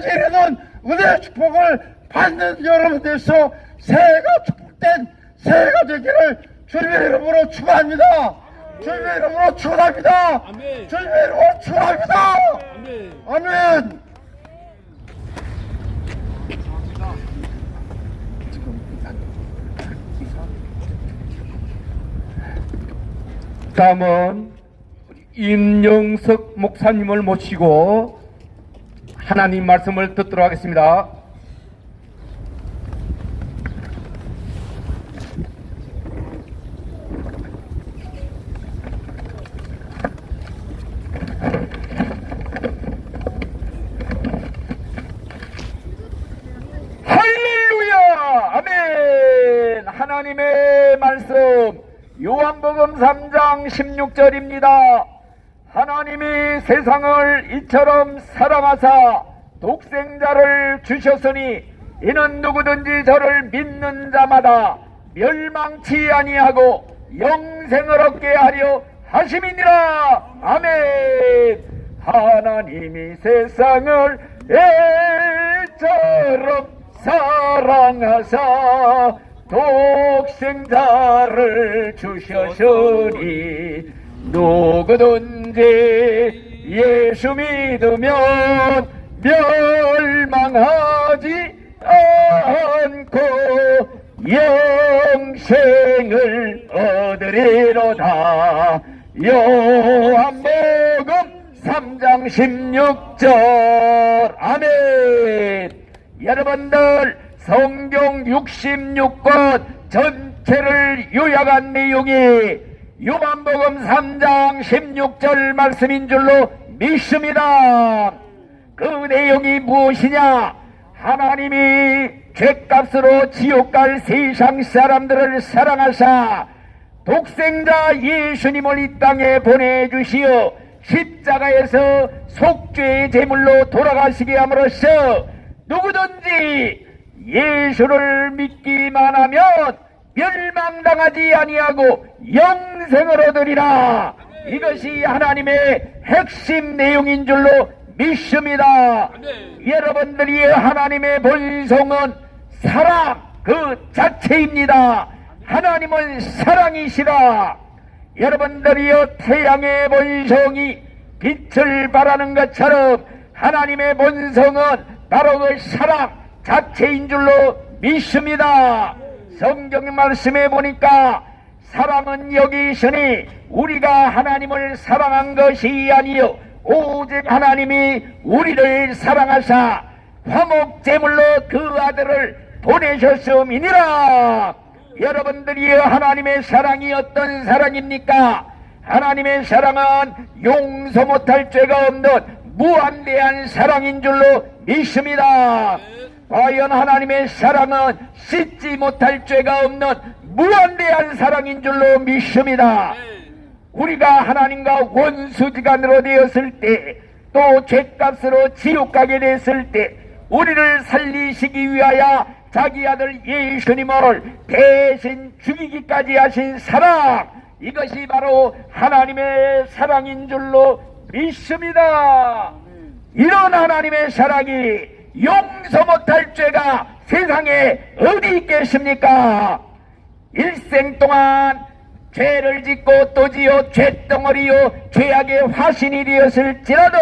이르는 은혜의 축복을 받는 여러분들에서 새해가 축복된 새해가 되기를 주님의 이름으로 축원합니다. 주님의 이름으로 축원합니다. 주님의 이름으로 축원합니다. 아멘. 다음은 임영석 목사님을 모시고 하나님 말씀을 듣도록 하겠습니다. 할렐루야! 아멘! 하나님의 말씀 요한복음 3장 16절입니다. 하나님이 세상을 이처럼 사랑하사 독생자를 주셨으니 이는 누구든지 저를 믿는 자마다 멸망치 아니하고 영생을 얻게 하려 하심이니라. 아멘. 하나님이 세상을 이처럼 사랑하사 독생자를 주셨으니 누구든지 예수 믿으면 멸망하지 않고 영생을 얻으리로다. 요한복음 3장 16절. 아멘. 여러분들 성경 66권 전체를 요약한 내용이 요한복음 3장 16절 말씀인 줄로 믿습니다. 그 내용이 무엇이냐? 하나님이 죄값으로 지옥 갈 세상 사람들을 사랑하사 독생자 예수님을 이 땅에 보내주시어 십자가에서 속죄의 제물로 돌아가시게 함으로써 누구든지 예수를 믿기만 하면 멸망당하지 아니하고 영생을 얻으리라. 이것이 하나님의 핵심 내용인 줄로 믿습니다. 여러분들이 하나님의 본성은 사랑 그 자체입니다. 하나님은 사랑이시라. 여러분들이여 태양의 본성이 빛을 발하는 것처럼 하나님의 본성은 바로 그 사랑 자체인 줄로 믿습니다. 성경 말씀에 보니까 사랑은 여기 있으니 우리가 하나님을 사랑한 것이 아니요 오직 하나님이 우리를 사랑하사 화목제물로 그 아들을 보내셨음이니라. 여러분들이여, 하나님의 사랑이 어떤 사랑입니까? 하나님의 사랑은 용서 못할 죄가 없는 무한대한 사랑인 줄로 믿습니다. 과연 하나님의 사랑은 씻지 못할 죄가 없는 무한대한 사랑인 줄로 믿습니다. 우리가 하나님과 원수지간으로 되었을 때, 또 죄값으로 지옥 가게 됐을 때 우리를 살리시기 위하여 자기 아들 예수님을 대신 죽이기까지 하신 사랑, 이것이 바로 하나님의 사랑인 줄로 믿습니다. 이런 하나님의 사랑이 용서 못할 죄가 세상에 어디 있겠습니까? 일생 동안 죄를 짓고 또 지어 죄덩어리요 죄악의 화신이 되었을지라도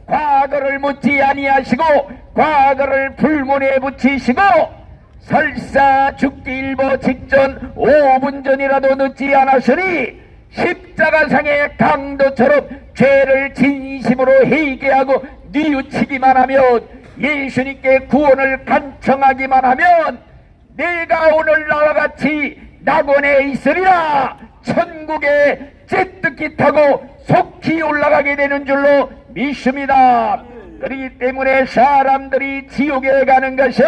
과거를 묻지 아니하시고 과거를 불문에 붙이시고 설사 죽기 일보 직전 5분 전이라도 늦지 않았으니 십자가상의 강도처럼 죄를 진심으로 회개하고 뉘우치기만 하면, 예수님께 구원을 간청하기만 하면 내가 오늘 나와 같이 낙원에 있으리라 천국에 잿뜨기 타고 속히 올라가게 되는 줄로 믿습니다. 그렇기 때문에 사람들이 지옥에 가는 것은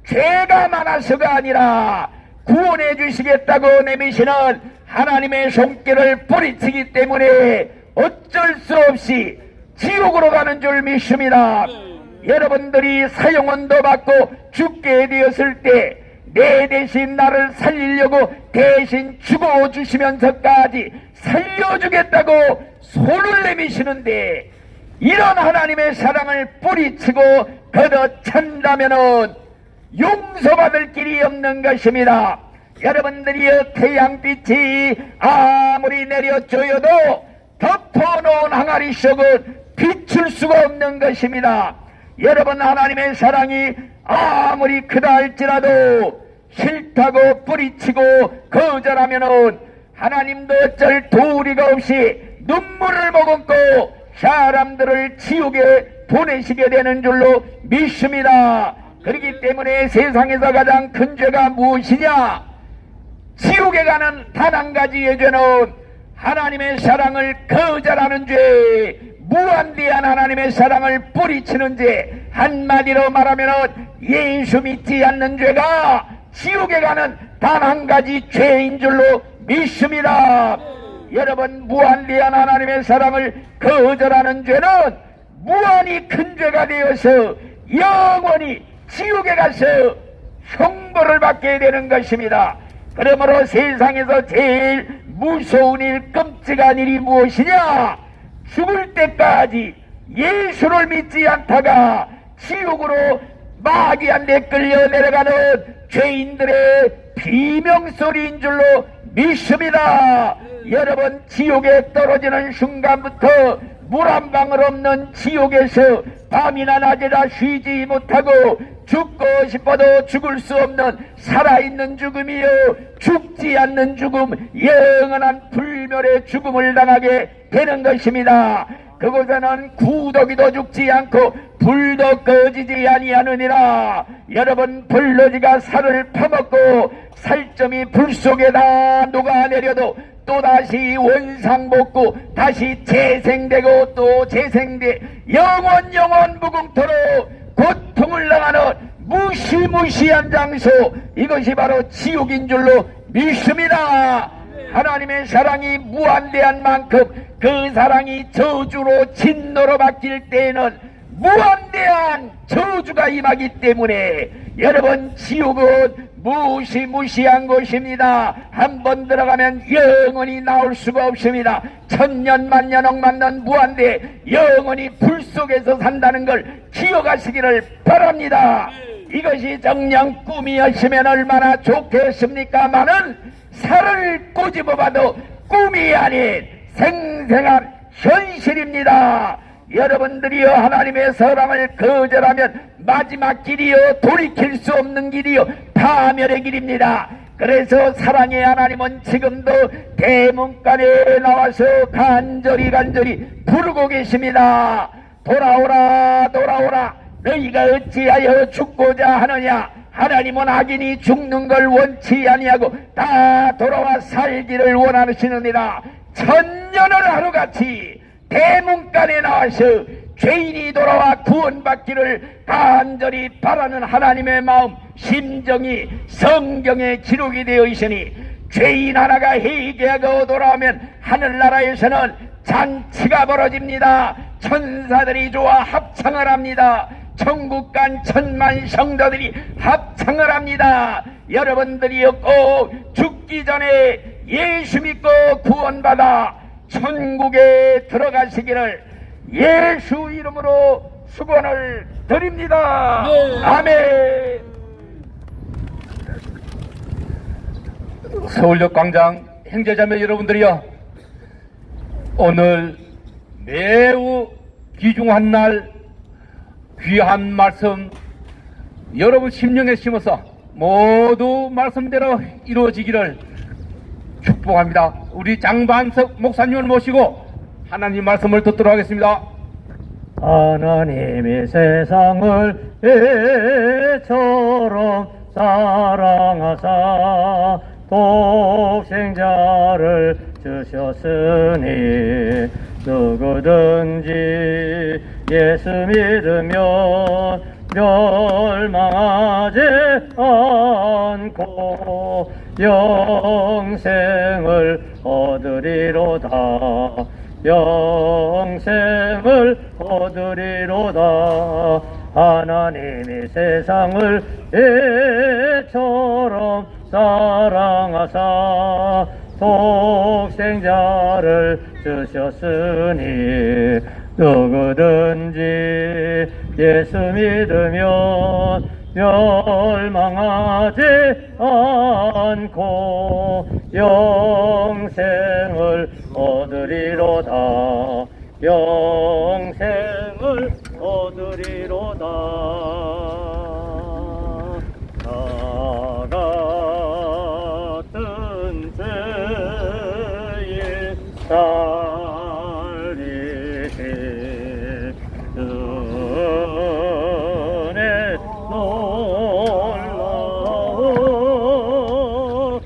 죄가 많아서가 아니라 구원해 주시겠다고 내미시는 하나님의 손길을 뿌리치기 때문에 어쩔 수 없이 지옥으로 가는 줄 믿습니다. 여러분들이 사형원도 받고 죽게 되었을 때 내 대신 나를 살리려고 대신 죽어주시면서까지 살려주겠다고 손을 내미시는데, 이런 하나님의 사랑을 뿌리치고 걷어찬다면은 용서받을 길이 없는 것입니다. 여러분들이여, 태양빛이 아무리 내려줘여도 덮어놓은 항아리 속은 비출 수가 없는 것입니다. 여러분, 하나님의 사랑이 아무리 크다 할지라도 싫다고 뿌리치고 거절하면은 하나님도 어쩔 도리가 없이 눈물을 머금고 사람들을 지옥에 보내시게 되는 줄로 믿습니다. 그렇기 때문에 세상에서 가장 큰 죄가 무엇이냐? 지옥에 가는 단 한 가지의 죄는 하나님의 사랑을 거절하는 죄, 무한대한 하나님의 사랑을 뿌리치는 죄, 한마디로 말하면 예수 믿지 않는 죄가 지옥에 가는 단 한 가지 죄인 줄로 믿습니다. 여러분, 무한대한 하나님의 사랑을 거절하는 죄는 무한히 큰 죄가 되어서 영원히 지옥에 가서 형벌을 받게 되는 것입니다. 그러므로 세상에서 제일 무서운 일, 끔찍한 일이 무엇이냐? 죽을 때까지 예수를 믿지 않다가 지옥으로 마귀한테 끌려 내려가는 죄인들의 비명소리인 줄로 믿습니다. 여러분, 지옥에 떨어지는 순간부터 물 한 방울 없는 지옥에서 밤이나 낮이나 쉬지 못하고 죽고 싶어도 죽을 수 없는 살아있는 죽음이요 죽지 않는 죽음, 영원한 불멸의 죽음을 당하게 되는 것입니다. 그곳에는 구더기도 죽지 않고 불도 꺼지지 아니하느니라. 여러분, 불러지가 살을 퍼먹고 살점이 불 속에다 녹아내려도 또다시 원상복구, 다시 재생되고 또 재생돼 영원 무궁토록 고통을 당하는 무시무시한 장소, 이것이 바로 지옥인 줄로 믿습니다. 하나님의 사랑이 무한대한 만큼 그 사랑이 저주로 진노로 바뀔 때에는 무한대한 저주가 임하기 때문에 여러분, 지옥은 무시무시한 곳입니다. 한번 들어가면 영원히 나올 수가 없습니다. 천년 만년 억만년 무한대 영원히 불 속에서 산다는 걸 기억하시기를 바랍니다. 이것이 정녕 꿈이었으면 얼마나 좋겠습니까마는 살을 꼬집어봐도 꿈이 아닌 생생한 현실입니다. 여러분들이여 하나님의 사랑을 거절하면 마지막 길이요 돌이킬 수 없는 길이요 파멸의 길입니다. 그래서 사랑의 하나님은 지금도 대문간에 나와서 간절히 부르고 계십니다. 돌아오라 돌아오라 너희가 어찌하여 죽고자 하느냐. 하나님은 악인이 죽는 걸 원치 아니하고 다 돌아와 살기를 원하시느니라. 천년을 하루같이 대문간에 나와서 죄인이 돌아와 구원받기를 간절히 바라는 하나님의 마음 심정이 성경에 기록이 되어 있으니 죄인 하나가 회개하고 돌아오면 하늘나라에서는 잔치가 벌어집니다. 천사들이 좋아 합창을 합니다. 천국 간 천만 성도들이 합창을 합니다. 여러분들이 꼭 죽기 전에 예수 믿고 구원받아 천국에 들어가시기를 예수 이름으로 축원을 드립니다. 아멘. 서울역 광장 형제자매 여러분들이여, 오늘 매우 귀중한 날 귀한 말씀 여러분 심령에 심어서 모두 말씀대로 이루어지기를 축복합니다. 우리 장반석 목사님을 모시고 하나님 말씀을 듣도록 하겠습니다. 하나님이 세상을 애처럼 사랑하사 독생자를 주셨으니 누구든지 예수 믿으면 멸망하지 않고 영생을 얻으리로다. 영생을 얻으리로다. 하나님이 세상을 애처럼 사랑하사 독생자를 주셨으니 누구든지 예수 믿으면 멸망하지 않고 영생을 얻으리로다. 영생을 얻으리로다. 나 같은 죄인 살리시 은혜 놀라운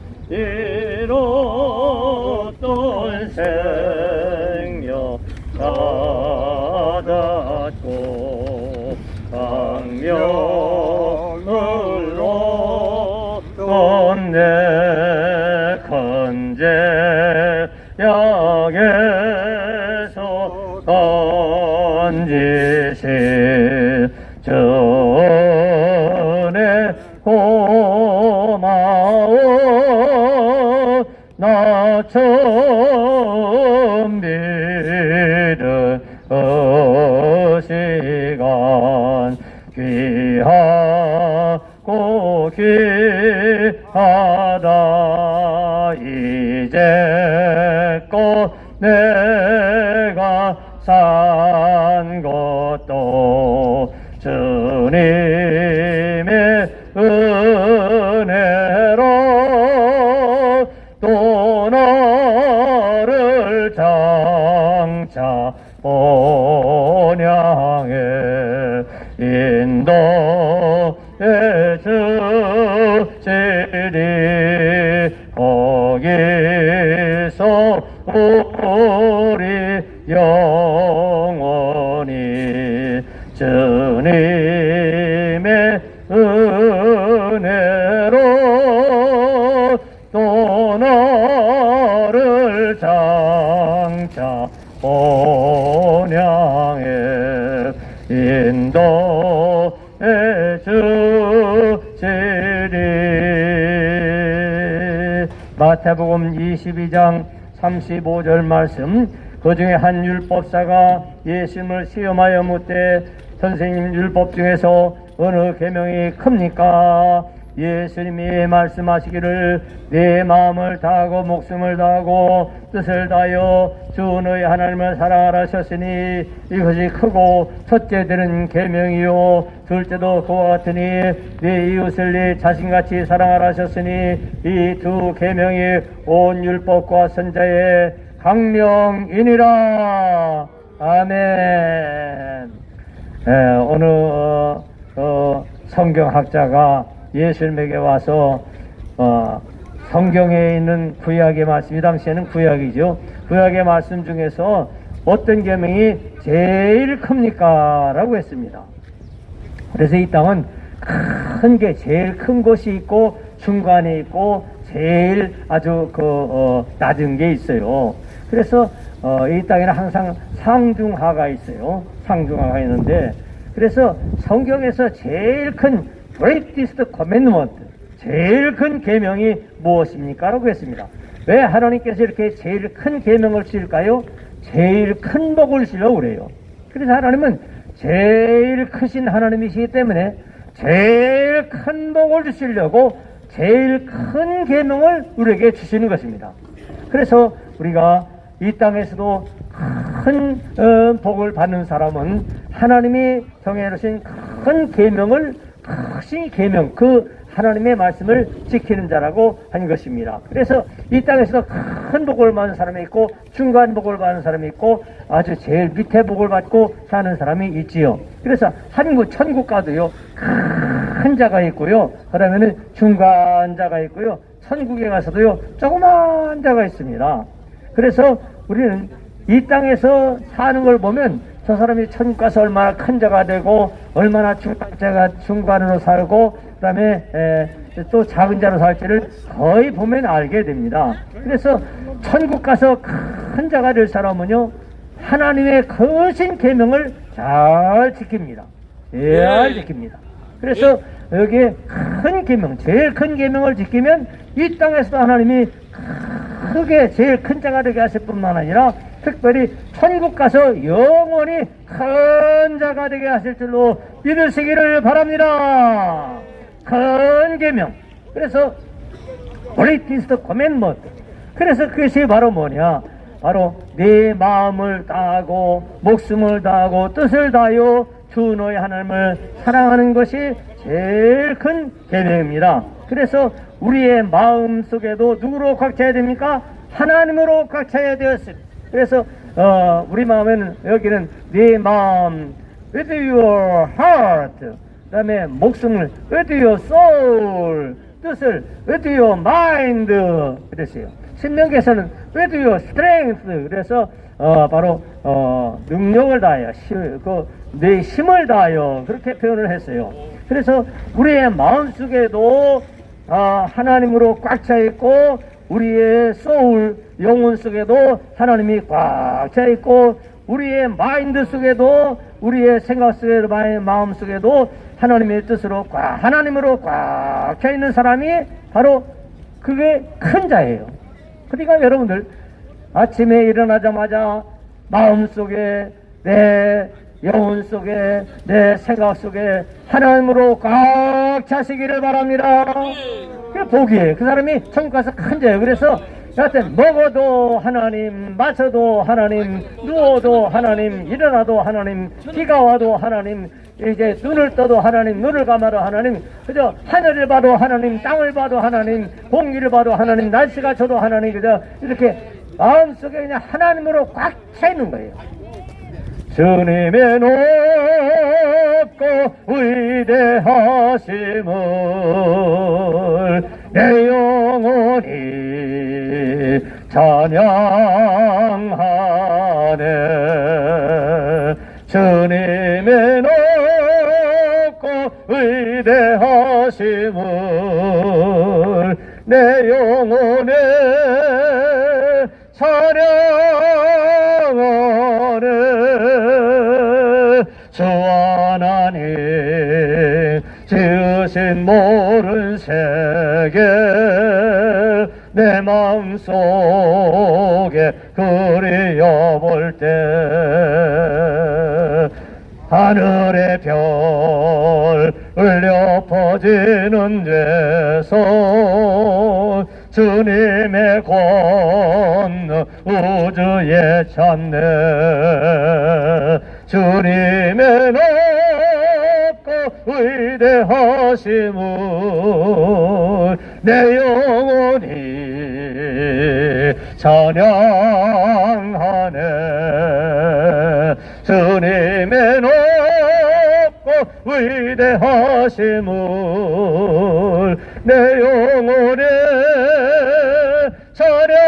이로던 생명 받았고 강명으로 내 건재약에서 던지신 전에 고마워 나 처음 믿은 시간 귀하고 귀하다. 이제껏 내가 산 것도 주님의 은혜로 또 너를 장차 본향에 인도해 주시리. 거기서 우리 영원히 주님의 은혜로 또 너를 장차 본향에 인도해 주시리. 마태복음 22장 35절 말씀. 그 중에 한 율법사가 예수님을 시험하여 묻되 선생님, 율법 중에서 어느 계명이 큽니까? 예수님이 말씀하시기를 내 마음을 다하고 목숨을 다하고 뜻을 다하여 주 너희 하나님을 사랑하라 하셨으니 이것이 크고 첫째 되는 계명이요 둘째도 그와 같으니 네 이웃을 네 자신같이 사랑하라 하셨으니 이 두 계명이 온 율법과 선자의 강령이니라. 아멘. 어느 성경학자가 예수님에게 와서 성경에 있는 구약의 말씀, 이 당시에는 구약이죠. 구약의 말씀 중에서 어떤 계명이 제일 큽니까? 라고 했습니다. 그래서 이 땅은 큰 게 제일 큰 곳이 있고 중간에 있고 제일 아주 낮은 게 있어요. 그래서 이 땅에는 항상 상중하가 있어요. 상중하가 있는데, 그래서 성경에서 제일 큰 greatest commandment, 제일 큰 계명이 무엇입니까? 라고 했습니다. 왜 하나님께서 이렇게 제일 큰 계명을 주실까요? 제일 큰 복을 주려고 그래요. 그래서 하나님은 제일 크신 하나님이시기 때문에 제일 큰 복을 주시려고 제일 큰 계명을 우리에게 주시는 것입니다. 그래서 우리가 이 땅에서도 큰 복을 받는 사람은 하나님이 정해놓으신 큰 계명을, 크신 계명, 그 하나님의 말씀을 지키는 자라고 한 것입니다. 그래서 이 땅에서도 큰 복을 받는 사람이 있고 중간 복을 받는 사람이 있고 아주 제일 밑에 복을 받고 사는 사람이 있지요. 그래서 천국 가도요, 큰 자가 있고요, 그러면은 중간 자가 있고요, 천국에 가서도요 조그만 자가 있습니다. 그래서 우리는 이 땅에서 사는 걸 보면 저 사람이 천국 가서 얼마나 큰 자가 되고 얼마나 중간으로 살고 그 다음에 또 작은 자로 살지를 거의 보면 알게 됩니다. 그래서 천국 가서 큰 자가 될 사람은요, 하나님의 거신 계명을 잘 지킵니다. 잘 지킵니다. 그래서 여기에 큰 계명, 제일 큰 계명을 지키면 이 땅에서도 하나님이 크게 제일 큰 자가 되게 하실 뿐만 아니라 특별히 천국 가서 영원히 큰 자가 되게 하실 줄로 믿으시기를 바랍니다. 큰 계명. 그래서 greatest commandment. 그래서 그것이 바로 뭐냐? 바로 내 마음을 다하고 목숨을 다하고 뜻을 다하여 주 너희 하나님을 사랑하는 것이 제일 큰 계명입니다. 그래서 우리의 마음 속에도 누구로 꽉 차야 됩니까? 하나님으로 꽉 차야 되었습니다. 그래서 우리 마음에는 여기는 네 마음, with your heart, 그 다음에 목숨을 with your soul, 뜻을 with your mind 그랬어요. 신명기에서는 with your strength, 그래서 바로 능력을 다하여 내 힘을 다하여 그렇게 표현을 했어요. 그래서 우리의 마음속에도 하나님으로 꽉 차 있고 우리의 소울, 영혼 속에도 하나님이 꽉 차 있고 우리의 마인드 속에도, 우리의 생각 속에도, 마음 속에도 하나님의 뜻으로 하나님으로 꽉 차 있는 사람이 바로 그게 큰 자예요. 그러니까 여러분들 아침에 일어나자마자 마음 속에, 내 영혼 속에, 내 생각 속에 하나님으로 꽉 차시기를 바랍니다. 그게 복이에요. 그 사람이 천국 가서 큰 자예요. 그래서 여하튼 먹어도 하나님, 마셔도 하나님, 누워도 하나님, 일어나도 하나님, 비가 와도 하나님, 이제 눈을 떠도 하나님, 눈을 감아도 하나님, 그저 하늘을 봐도 하나님, 땅을 봐도 하나님, 공기를 봐도 하나님, 날씨가 져도 하나님, 그저 이렇게 마음속에 그냥 하나님으로 꽉 차 있는 거예요. 주님의 높고 위대하심을 내 영혼이 찬양하네. 주님의 높고 위대하심을 내 영혼에 찬양하네. 주 하나님 지으신 모든 세계 내 마음속에 그리워볼 때 하늘의 별 울려 퍼지는 죄손 주님의 권 우주에 찾네 주님의 높고 위대하심을 내 영혼이 찬양하네 주님의 높고 위대하심을 내 영혼이 찬양하네.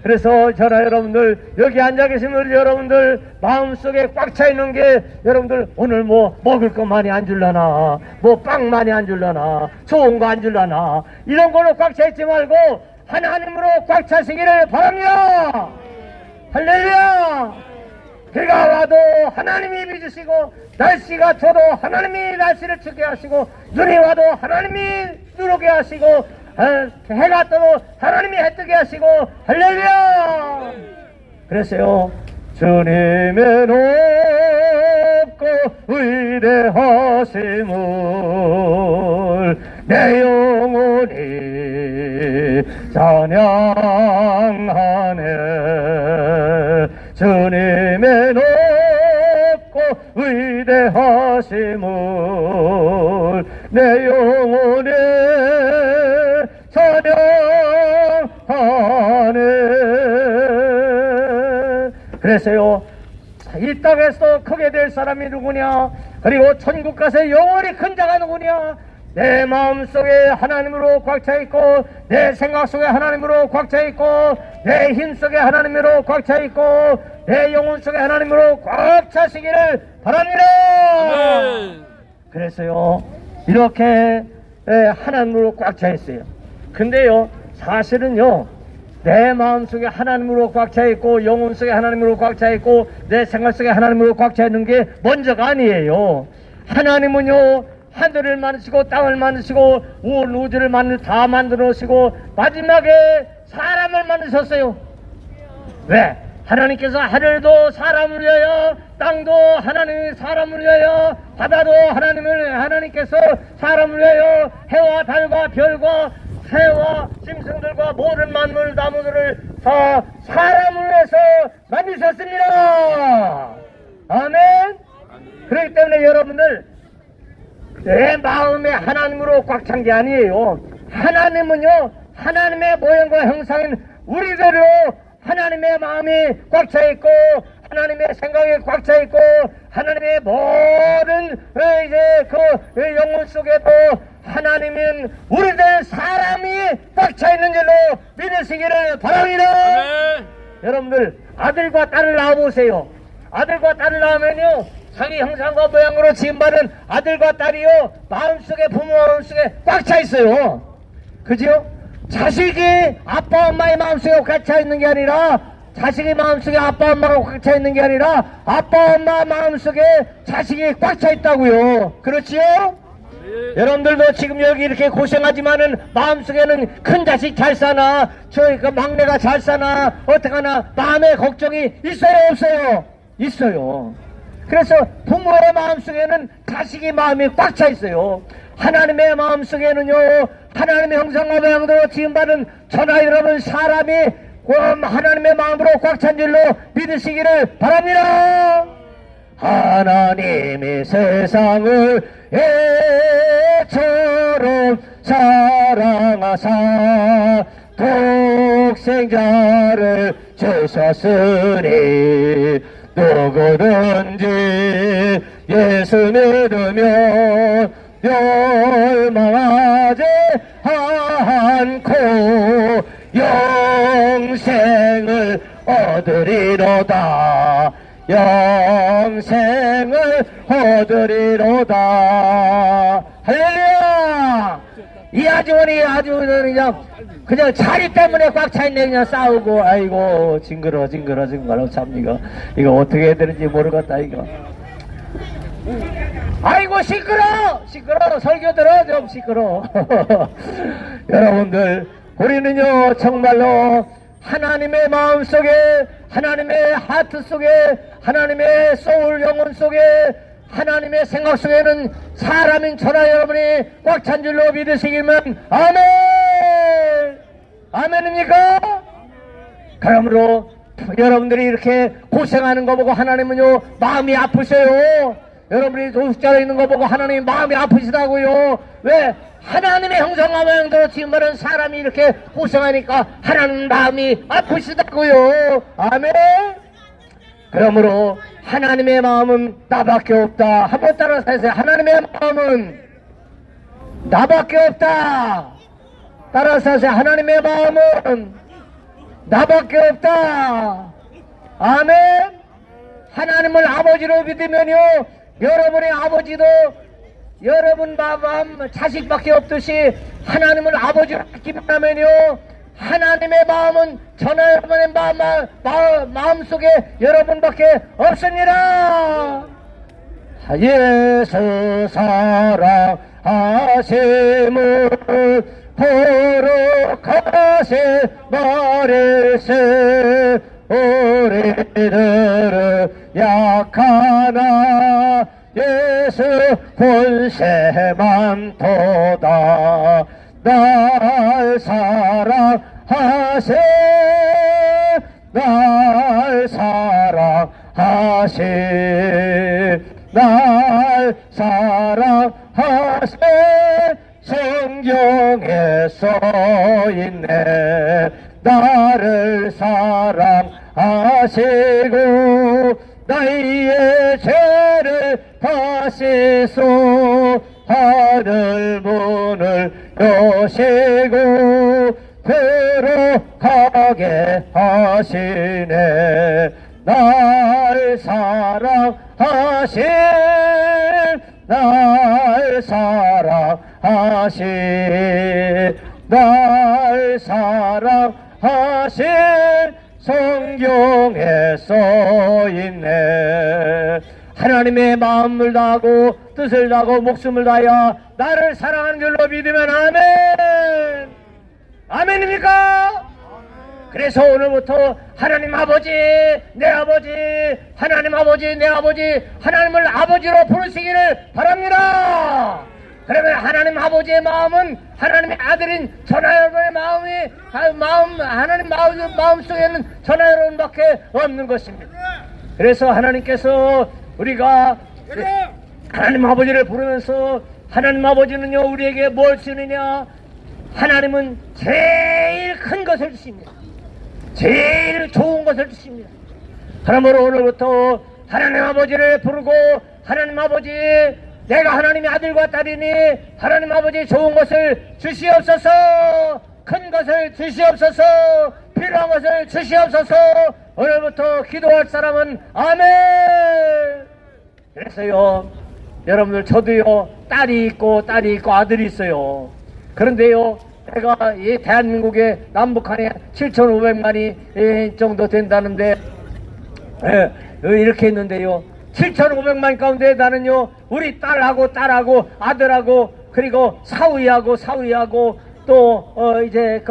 그래서 저나 여러분들 여기 앉아 계신 우리 여러분들 마음속에 꽉 차 있는 게 여러분들 오늘 뭐 먹을 거 많이 안 줄라나 뭐 빵 많이 안 줄라나 좋은 거 안 줄라나 이런 걸로 꽉 차 있지 말고 하나님으로 꽉 차시기를 바랍니다. 할렐루야. 비가 와도 하나님이 빚으시고 날씨가 춰도 하나님이 날씨를 춥게 하시고 눈이 와도 하나님이 눈 오게 하시고 해가 떠도 하나님이 해 뜨게 하시고 할렐루야. 그래서요 주님의 높고 위대하심을 내 영혼이 찬양하네 주님의 높고 위대하심을 내 영혼이 찬양하네. 그래서요 이 땅에서 크게 될 사람이 누구냐 그리고 천국 가서 영원히 큰 자가 누구냐 내 마음속에 하나님으로 꽉 차있고 내 생각 속에 하나님으로 꽉 차있고 내 힘 속에 하나님으로 꽉 차있고 내 영혼 속에 하나님으로 꽉 차시기를 바랍니다. 그래서요 이렇게 하나님으로 꽉 차있어요. 근데요 사실은요 내 마음속에 하나님으로 꽉 차있고 영혼 속에 하나님으로 꽉 차있고 내 생각 속에 하나님으로 꽉 차있는 게 먼저가 아니에요. 하나님은요 하늘을 만드시고 땅을 만드시고 온 우주를 다 만들어 놓으시고 마지막에 사람을 만드셨어요. 왜? 하나님께서 하늘도 사람을 위하여 땅도 하나님이 사람을 위하여 바다도 하나님께서 사람을 위하여 해와 달과 별과 새와 짐승들과 모든 만물 나무들을 다 사람을 위해서 만드셨습니다. 아멘. 그렇기 때문에 여러분들 내 마음에 하나님으로 꽉 찬 게 아니에요. 하나님은요 하나님의 모양과 형상인 우리들로 하나님의 마음이 꽉 차 있고 하나님의 생각이 꽉 차 있고 하나님의 모든 이제 그 영혼 속에도 하나님은 우리들 사람이 꽉 차 있는 줄로 믿으시기를 바랍니다. 여러분들 아들과 딸을 낳아보세요. 아들과 딸을 낳으면요 자기 형상과 모양으로 지음받은 아들과 딸이요 마음속에 부모 마음속에 꽉 차 있어요. 그죠? 자식이 아빠 엄마의 마음속에 꽉 차 있는 게 아니라 자식이 마음속에 아빠 엄마가 꽉 차 있는 게 아니라 아빠 엄마 마음속에 자식이 꽉 차 있다고요. 그렇지요? 여러분들도 지금 여기 이렇게 고생하지만은 마음속에는 큰 자식 잘 사나 그 막내가 잘 사나 어떡하나 마음에 걱정이 있어요 없어요? 있어요. 그래서 부모의 마음속에는 자식이 마음이 꽉 차 있어요. 하나님의 마음속에는요 하나님의 형상과 모양대로 지음받은 저나 여러분 사람이 하나님의 마음으로 꽉 찬 줄로 믿으시기를 바랍니다. 하나님이 세상을 애처럼 사랑하사 독생자를 주셨으니 누구든지 예수 믿으면 멸망하지 않고 영생을 얻으리로다. 영생을 얻으리로다. 할렐루야. 이 아주머니 그냥 자리 때문에 꽉 차있네. 그냥 싸우고 아이고 징그러 참 이거 어떻게 해야 되는지 모르겠다 이거. 아이고 시끄러 설교 들어 좀 시끄러. 여러분들 우리는요 정말로 하나님의 마음속에 하나님의 하트 속에 하나님의 소울 영혼 속에 하나님의 생각 속에는 사람인 저나 여러분이 꽉 찬 줄로 믿으시기면 아멘! 아멘입니까? 그러므로 여러분들이 이렇게 고생하는 거 보고 하나님은요 마음이 아프세요. 여러분이 도둑자로 있는 거 보고 하나님 마음이 아프시다고요. 왜? 하나님의 형상과 모양대로 지음받은 사람이 이렇게 고생하니까 하나님 마음이 아프시다고요. 아멘. 그러므로 하나님의 마음은 나밖에 없다. 한번 따라서 하세요. 하나님의 마음은 나밖에 없다. 따라서 하세요. 하나님의 마음은 나밖에 없다. 아멘. 하나님을 아버지로 믿으면요 여러분의 아버지도 여러분 마음 자식밖에 없듯이 하나님을 아버지로 믿기면요 하나님의 마음은 저나 여러분의 마음 속에 여러분밖에 없습니다. 예수 사랑하심을 거룩하신 말일세 우리들은 약하나 예수 권세만 도다 날 사랑하세 날 사랑하세 날 사랑하세 성경에 써있네 나를 사랑하시고 나의 죄를 다시소 하늘 문을 여시고 들어가게 하시네 날 사랑하신 날 사랑하신 날 사랑하신 성경에 써있네 하나님의 마음을 다하고 뜻을 다하고 목숨을 다하여 나를 사랑하는 줄로 믿으면 아멘. 아멘입니까? 그래서 오늘부터 하나님 아버지 내 아버지 하나님 아버지 내 아버지 하나님을 아버지로 부르시기를 바랍니다. 그러면 하나님 아버지의 마음은 하나님의 아들인 저나 여러분의 하나님 마음 속에는 저나 여러분밖에 없는 것입니다. 그래서 하나님께서 우리가 하나님 아버지를 부르면서 하나님 아버지는요 우리에게 뭘 주느냐 하나님은 제일 큰 것을 주십니다. 제일 좋은 것을 주십니다. 그러므로 오늘부터 하나님 아버지를 부르고 하나님 아버지 내가 하나님의 아들과 딸이니 하나님 아버지 좋은 것을 주시옵소서 큰 것을 주시옵소서 필요한 것을 주시옵소서 오늘부터 기도할 사람은 아멘. 그래서요 여러분들 저도요 딸이 있고 아들이 있어요. 그런데요 내가 이 대한민국의 남북한에 7,500만이 정도 된다는데 이렇게 했는데요 7,500만 가운데 나는요 우리 딸하고 아들하고 그리고 사위하고 또 이제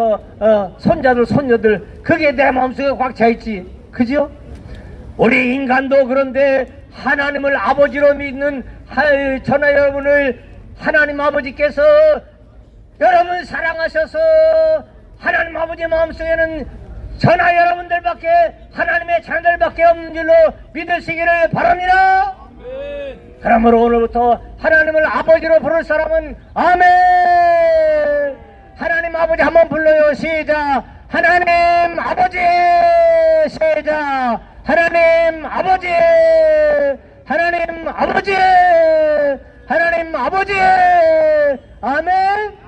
손자들 손녀들 그게 내 마음속에 꽉 차있지 그죠? 우리 인간도 그런데 하나님을 아버지로 믿는 저나 여러분을 하나님 아버지께서 여러분 사랑하셔서 하나님 아버지 마음속에는 저나 여러분들밖에 하나님의 자녀들밖에 없는 줄로 믿으시기를 바랍니다. 그러므로 오늘부터 하나님을 아버지로 부를 사람은 아멘. 하나님 아버지 한번 불러요. 시작. 하나님 아버지. 시작. 하나님 아버지. 하나님 아버지. 하나님 아버지. 아멘.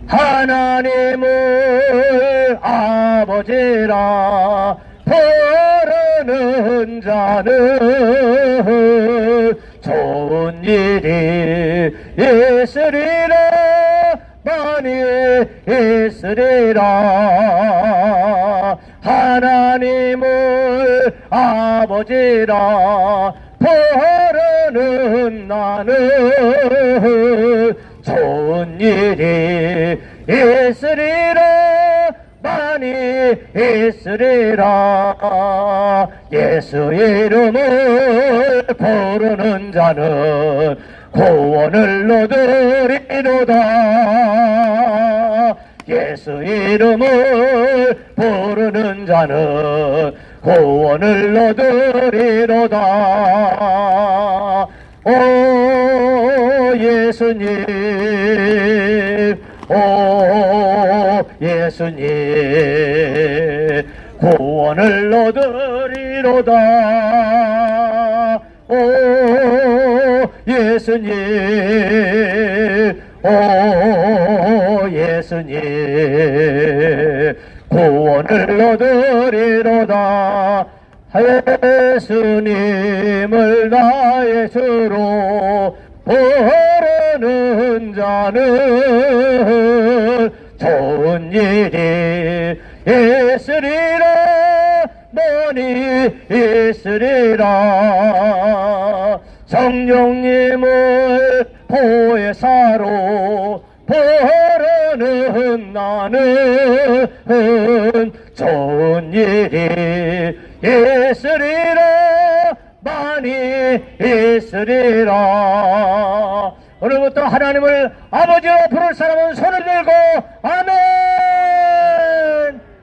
하나님을 아버지라 부르는 자는 좋은 일이 있으리라 많이 있으리라 하나님을 아버지라 부르는 나는 좋은 일이 있으리라 많이 많이 있으리라. 예수 이름을 부르는 자는 구원을 얻으리로다. 예수 이름을 부르는 자는 구원을 얻으리로다. 오 예수님, 오 예수님, 구원을 얻으리로다. 오 예수님, 오 예수님, 구원을 얻으리로다. 예수님을 나의 주로 부르는 자는 좋은 일이 있으리라. 많이 있으리라. 성령님을 보혜사로 부르는 나는 좋은 일이 있으리라. 많이 있으리라. 오늘부터 하나님을 아버지로 부를 사람은 손을 들고 아멘.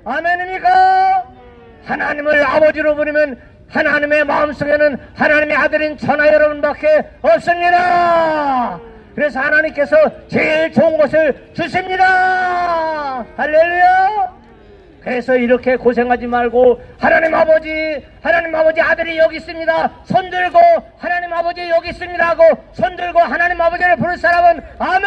아멘입니까? 하나님을 아버지로 부르면 하나님의 마음속에는 하나님의 아들인 천하 여러분밖에 없습니다. 그래서 하나님께서 제일 좋은 것을 주십니다. 할렐루야. 그래서 이렇게 고생하지 말고 하나님 아버지 아들이 여기 있습니다. 손들고 하나님 아버지 여기 있습니다 하고 손들고 하나님 아버지를 부를 사람은 아멘.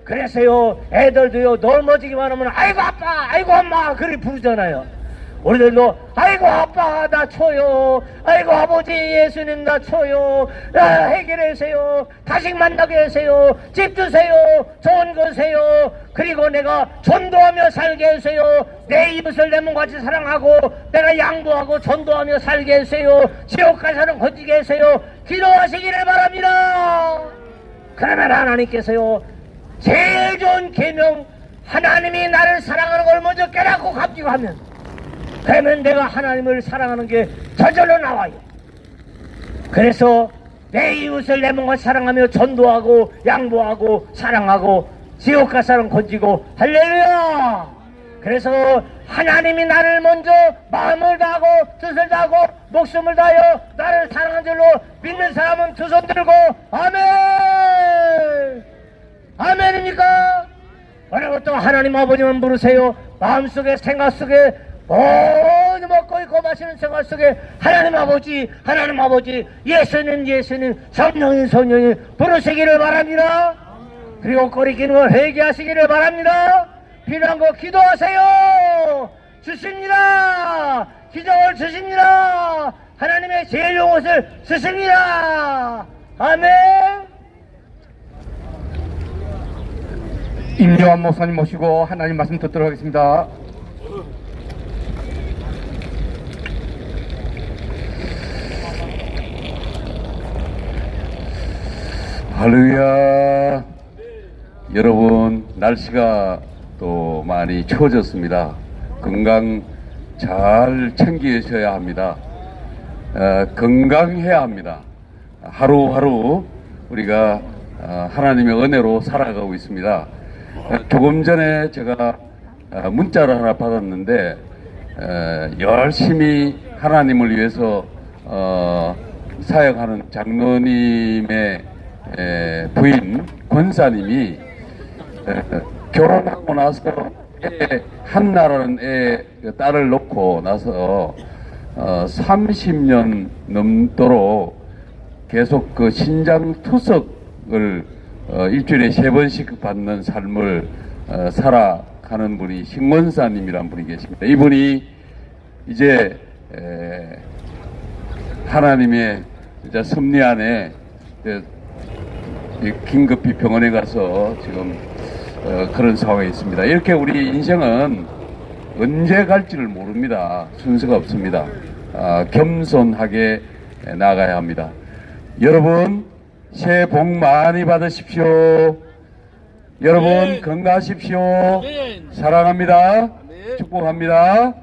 그래서요 애들도요 넘어지기만 하면 아이고 아빠 아이고 엄마 그렇게 부르잖아요. 우리들도 아이고 아빠 나 쳐요, 아이고 아버지 예수님 나 쳐요, 해결하세요, 다시 만나게 하세요, 집 주세요, 좋은 거 주세요, 그리고 내가 전도하며 살게 하세요, 내 이웃을 내 몸같이 사랑하고 내가 양보하고 전도하며 살게 하세요, 지옥 가서는 건지게 하세요. 기도하시기를 바랍니다. 그러면 하나님께서요 제일 좋은 계명, 하나님이 나를 사랑하는 걸 먼저 깨닫고 감지하면, 그러면 내가 하나님을 사랑하는 게 저절로 나와요. 그래서 내 이웃을 내 몸과 사랑하며 전도하고 양보하고 사랑하고 지옥 가사는 건지고 할렐루야. 그래서 하나님이 나를 먼저 마음을 다하고 뜻을 다하고 목숨을 다하여 나를 사랑한 줄로 믿는 사람은 두 손 들고 아멘. 아멘입니까? 오늘부터 하나님 아버지만 부르세요. 마음속에 생각 속에 모든 먹고 있고 마시는 생활 속에 하나님 아버지 예수님 성령님 부르시기를 바랍니다. 그리고 거리끼는 걸 회개하시기를 바랍니다. 필요한 거 기도하세요. 주십니다. 기적을 주십니다. 하나님의 제일 좋은 것을 주십니다. 아멘. 임요한 목사님 모시고 하나님 말씀 듣도록 하겠습니다. 할렐루야. 여러분 날씨가 또 많이 추워졌습니다. 건강 잘 챙기셔야 합니다. 건강해야 합니다. 하루하루 우리가 하나님의 은혜로 살아가고 있습니다. 조금 전에 제가 문자를 하나 받았는데 열심히 하나님을 위해서 사역하는 장로님의 부인 권사님이 결혼하고 나서 한나라는 딸을 놓고 나서 30년 넘도록 계속 그 신장 투석을 일주일에 3번씩 받는 삶을 살아가는 분이 신권사님이라는 분이 계십니다. 이분이 이제 하나님의 이제 섭리 안에 긴급히 병원에 가서 지금 그런 상황에 있습니다. 이렇게 우리 인생은 언제 갈지를 모릅니다. 순서가 없습니다. 겸손하게 나가야 합니다. 여러분 새해 복 많이 받으십시오. 여러분 건강하십시오. 사랑합니다. 축복합니다.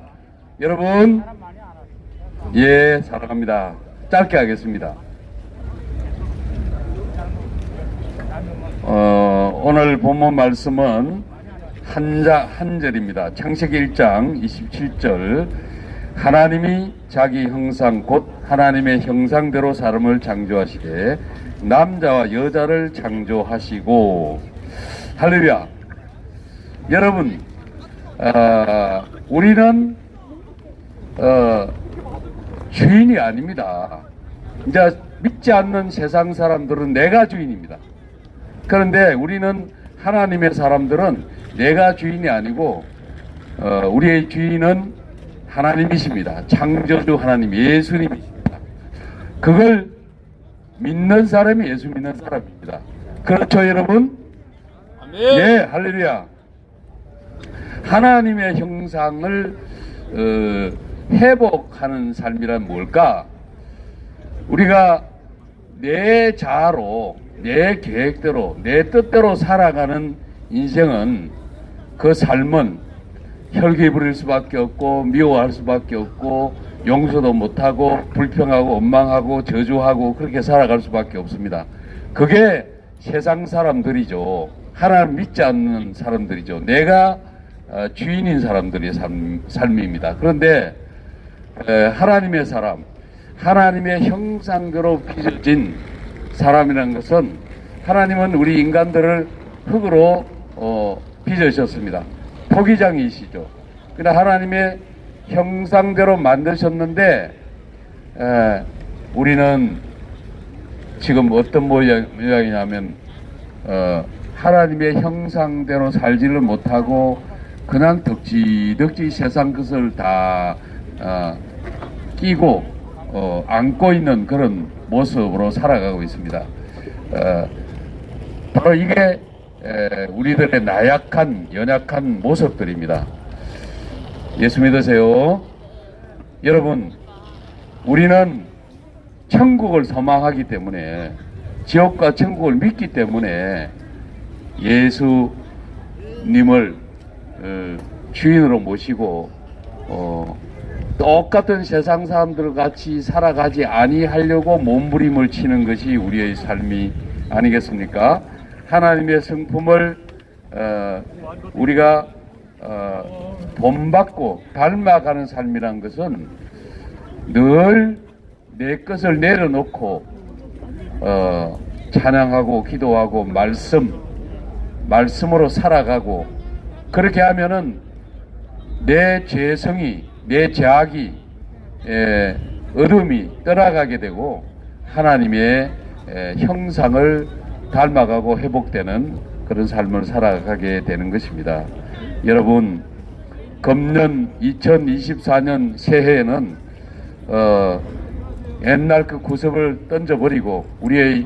여러분, 예, 사랑합니다. 짧게 하겠습니다. 오늘 본문 말씀은 한 절입니다. 창세기 1장 27절. 하나님이 자기 형상 곧 하나님의 형상대로 사람을 창조하시되 남자와 여자를 창조하시고. 할렐루야. 여러분, 우리는 주인이 아닙니다. 이제 믿지 않는 세상 사람들은 내가 주인입니다. 그런데 우리는 하나님의 사람들은 내가 주인이 아니고 우리의 주인은 하나님이십니다. 창조주 하나님, 예수님이십니다. 그걸 믿는 사람이 예수 믿는 사람입니다. 그렇죠, 여러분? 예, 할렐루야. 하나님의 형상을 회복하는 삶이란 뭘까? 우리가 내 자아로, 내 계획대로, 내 뜻대로 살아가는 인생은, 그 삶은 혈기 부릴 수밖에 없고 미워할 수밖에 없고 용서도 못하고 불평하고 원망하고 저주하고 그렇게 살아갈 수밖에 없습니다. 그게 세상 사람들이죠. 하나님 믿지 않는 사람들이죠. 내가 주인인 사람들의 삶입니다. 그런데 하나님의 사람, 하나님의 형상대로 빚어진 사람이라는 것은, 하나님은 우리 인간들을 흙으로 빚으셨습니다. 토기장이시죠. 그러나 하나님의 형상대로 만드셨는데 우리는 지금 어떤 모양이냐면 하나님의 형상대로 살지를 못하고 그냥 덕지덕지 세상 것을 다 끼고 안고 있는 그런 모습으로 살아가고 있습니다. 바로 이게 우리들의 나약한, 연약한 모습들입니다. 예수 믿으세요. 여러분, 우리는 천국을 소망하기 때문에, 지옥과 천국을 믿기 때문에 예수님을 주인으로 모시고 똑같은 세상 사람들 같이 살아가지 아니하려고 몸부림을 치는 것이 우리의 삶이 아니겠습니까? 하나님의 성품을 우리가 본받고 닮아가는 삶이란 것은 늘 내 것을 내려놓고 찬양하고 기도하고 말씀으로 살아가고, 그렇게 하면은 내 죄성이, 내 죄악이, 어둠이 떠나가게 되고 하나님의 형상을 닮아가고 회복되는 그런 삶을 살아가게 되는 것입니다. 여러분, 금년 2024년 새해에는 옛날 그 구습을 던져버리고 우리의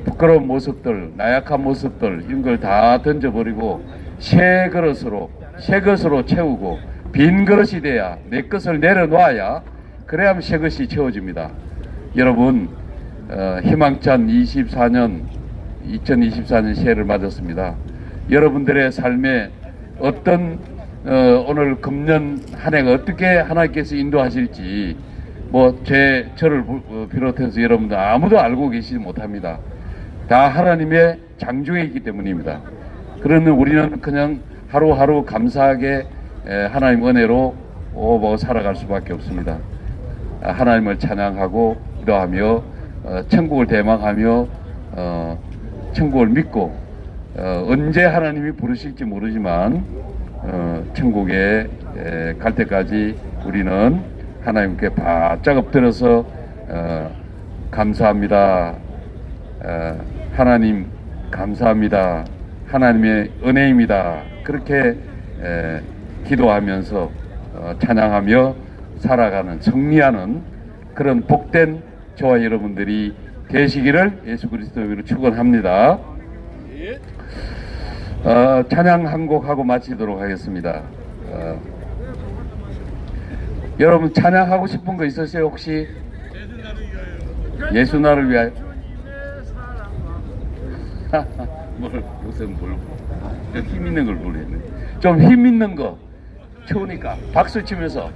부끄러운 모습들, 나약한 모습들, 이런 걸 다 던져버리고 새 것으로 채우고, 빈 그릇이 돼야, 내 것을 내려놓아야, 그래야 새 것이 채워집니다. 여러분, 희망찬 2024년 새해를 맞았습니다. 여러분들의 삶에 어떤 오늘 금년 한 해가 어떻게 하나님께서 인도하실지 저를 비롯해서 여러분들 아무도 알고 계시지 못합니다. 다 하나님의 장중에 있기 때문입니다. 그러면 우리는 그냥 하루하루 감사하게 하나님 은혜로 살아갈 수밖에 없습니다. 하나님을 찬양하고 기도하며 천국을 대망하며 천국을 믿고, 언제 하나님이 부르실지 모르지만 천국에 갈 때까지 우리는 하나님께 바짝 엎드려서 감사합니다. 하나님 감사합니다. 하나님의 은혜입니다. 그렇게 기도하면서 찬양하며 살아가는, 승리하는 그런 복된 저와 여러분들이 되시기를 예수 그리스도 이름으로 축원합니다. 찬양 한 곡 하고 마치도록 하겠습니다. 여러분, 찬양하고 싶은 거 있으세요 혹시? 예수 나를 위하여. 요새 힘 있는 걸 모르겠네. 좀 힘 있는 거 추우니까 박수 치면서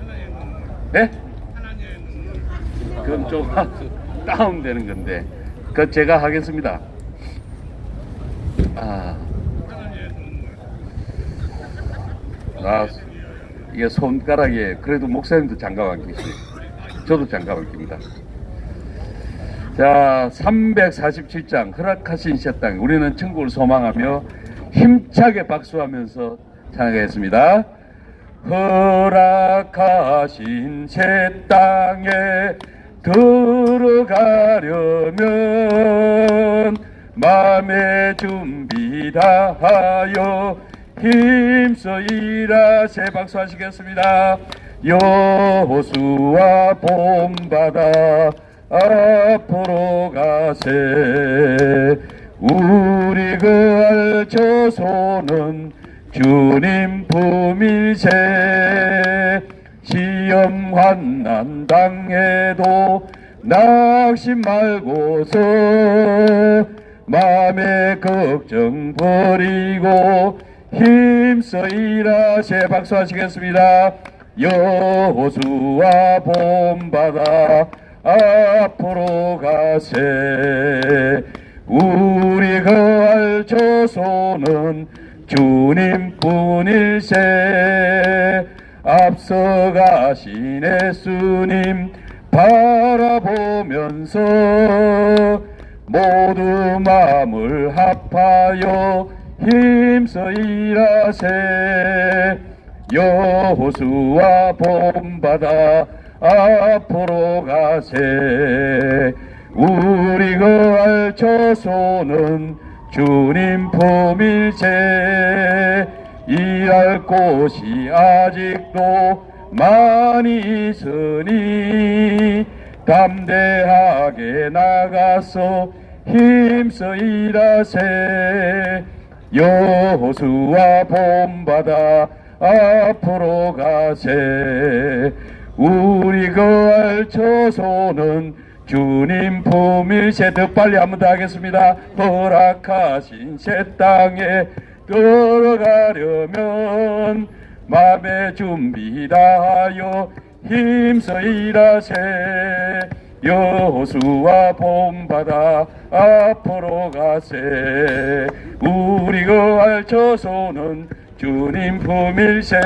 네? 그럼 좀 다운되는 건데 그 제가 하겠습니다. 이게 손가락에 그래도 목사님도 장갑 안 끼시고 저도 장갑 안 낍니다. 자, 347장 허락하신 새 땅 우리는 천국을 소망하며 힘차게 박수하면서 찬양하겠습니다. 허락하신 새 땅에 들어가려면 마음의 준비 다하여 힘써 일하세. 박수하시겠습니다. 여호수아 본바다 앞으로 가세. 우리 그 알처소는 주님 품일세. 시험 환난 당해도 낙심 말고서 마음의 걱정 버리고 힘써 일하세. 박수하시겠습니다. 여호수아 본바다 앞으로 가세. 우리 그 알처소는 주님 뿐일세. 앞서가신 예수님 바라보면서 모두 마음을 합하여 힘써 일하세. 여호수아 본바다 앞으로 가세. 우리 그 알처소는 주님 품일세. 일할 곳이 아직도 많이 있으니 담대하게 나가서 힘써 일하세. 여호수아 본바다 앞으로 가세. 우리 그 알처소는 주님 품일세. 더 빨리 한 번 더 하겠습니다. 허락하신 새 땅에 들어가려면 마음의 준비 다하여 힘써 일하세. 여호수아 본바다 앞으로 가세. 우리 그 알처소는 주님 품일세.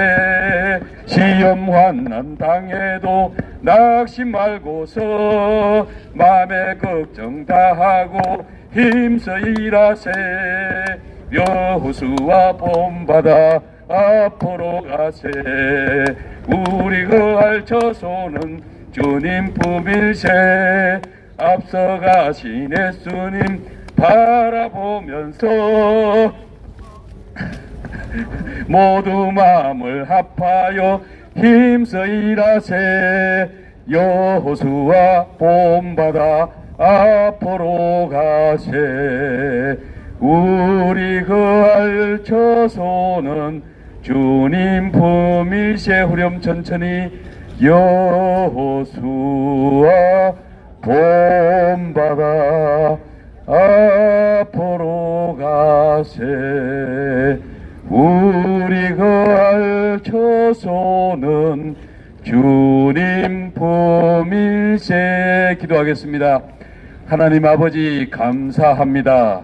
시험 환난 당해도 낙심 말고서 마음의 걱정 다하고 힘써 일하세. 여호수아 본바다 앞으로 가세. 우리 그 알처소는 주님 품일세. 앞서가신 예수님 바라보면서 모두 마음을 합하여 힘써 일하세. 여호수아 본바다 앞으로 가세. 우리 그 알처소는 주님 품일세. 후렴 천천히. 여호수아 본바다 앞으로 가세. 우리 그 알처소는 주님 품일세. 기도하겠습니다. 하나님 아버지 감사합니다.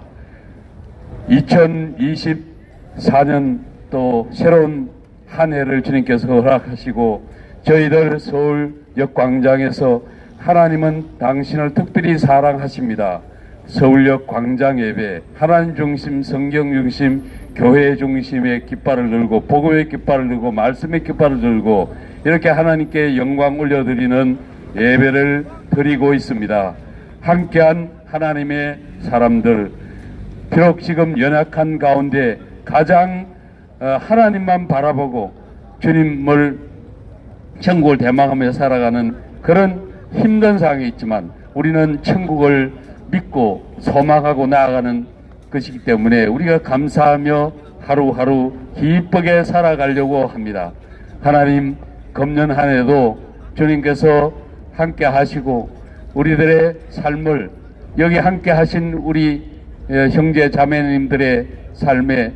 2024년 또 새로운 한 해를 주님께서 허락하시고 저희들 서울역 광장에서 하나님은 당신을 특별히 사랑하십니다. 서울역 광장 예배, 하나님 중심, 성경 중심, 교회 중심의 깃발을 들고 복음의 깃발을 들고 말씀의 깃발을 들고 이렇게 하나님께 영광 올려드리는 예배를 드리고 있습니다. 함께한 하나님의 사람들, 비록 지금 연약한 가운데 가장 하나님만 바라보고 주님을 천국을 대망하며 살아가는 그런 힘든 상황이 있지만 우리는 천국을 믿고 소망하고 나아가는 것이기 때문에 우리가 감사하며 하루하루 기쁘게 살아가려고 합니다. 하나님, 금년 한 해도 주님께서 함께 하시고 우리들의 삶을 여기 함께 하신 우리 형제 자매님들의 삶에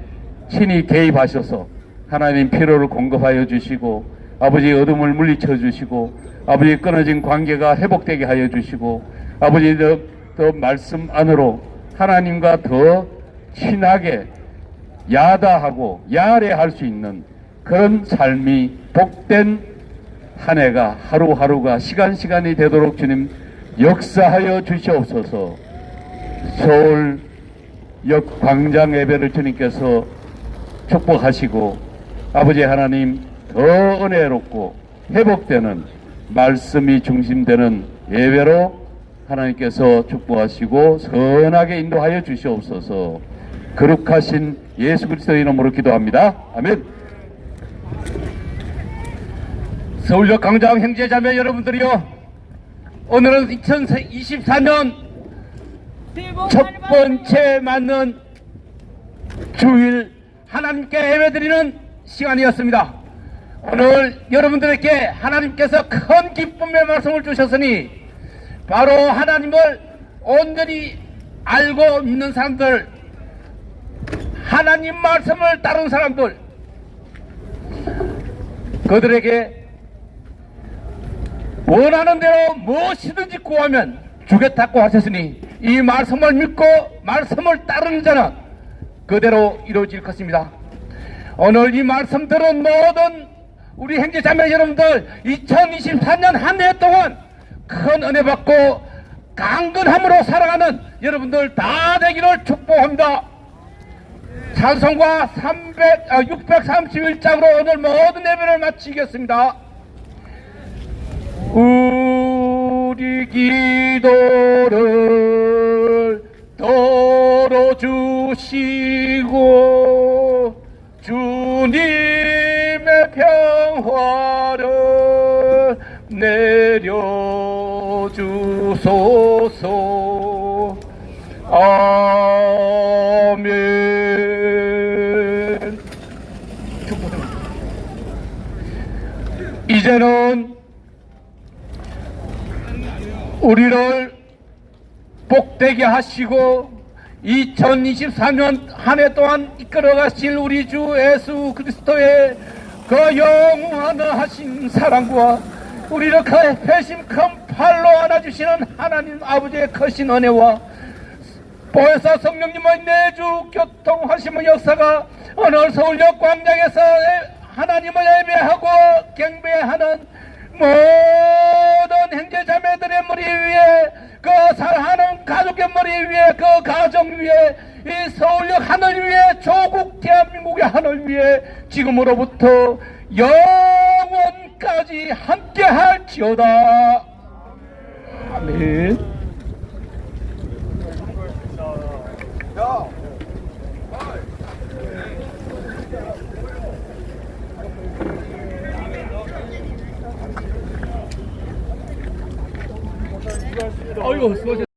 친히 개입하셔서 하나님 피로를 공급하여 주시고 아버지 어둠을 물리쳐 주시고 아버지 끊어진 관계가 회복되게 하여 주시고 아버지 더 말씀 안으로 하나님과 더 친하게 야다하고 야래할 수 있는 그런 삶이 복된 한 해가 하루하루가 시간이 되도록 주님 역사하여 주시옵소서. 서울역 광장 예배를 주님께서 축복하시고 아버지 하나님 더 은혜롭고 회복되는 말씀이 중심되는 예배로 하나님께서 축복하시고 선하게 인도하여 주시옵소서. 거룩하신 예수 그리스도의 이름으로 기도합니다. 아멘. 서울역 광장 형제자매 여러분들이요, 오늘은 2024년 첫 번째 맞는 주일 하나님께 예배드리는 시간이었습니다. 오늘 여러분들에게 하나님께서 큰 기쁨의 말씀을 주셨으니 바로 하나님을 온전히 알고 믿는 사람들, 하나님 말씀을 따르는 사람들, 그들에게 원하는 대로 무엇이든지 구하면 주겠다고 하셨으니 이 말씀을 믿고 말씀을 따르는 자는 그대로 이루어질 것입니다. 오늘 이 말씀 들은 모든 우리 형제자매 여러분들 2024년 한 해 동안 큰 은혜 받고 강건함으로 살아가는 여러분들 다 되기를 축복합니다. 찬송가 631장으로 오늘 모든 예배를 마치겠습니다. 우리 기도를 들어주시고 주님의 평화를 내려주소서. 아멘. 이제는 우리를 복되게 하시고 2024년 한 해 동안 이끌어 가실 우리 주 예수 그리스도의 그 영원하신 사랑과 우리를 그 회심 큰 팔로 안아주시는 하나님 아버지의 크신 은혜와 보혜사 성령님의 내주 교통하심의 역사가 오늘 서울역 광장에서 하나님을 예배하고 경배하는 모든 형제자매들의 머리 위에, 그 사랑하는 가족의 머리 위에, 그 가정 위에, 이 서울역 하늘 위에, 조국 대한민국의 하늘 위에 지금으로부터 영원까지 함께 할지어다. 아멘. 아이고, 수고하셨습니다.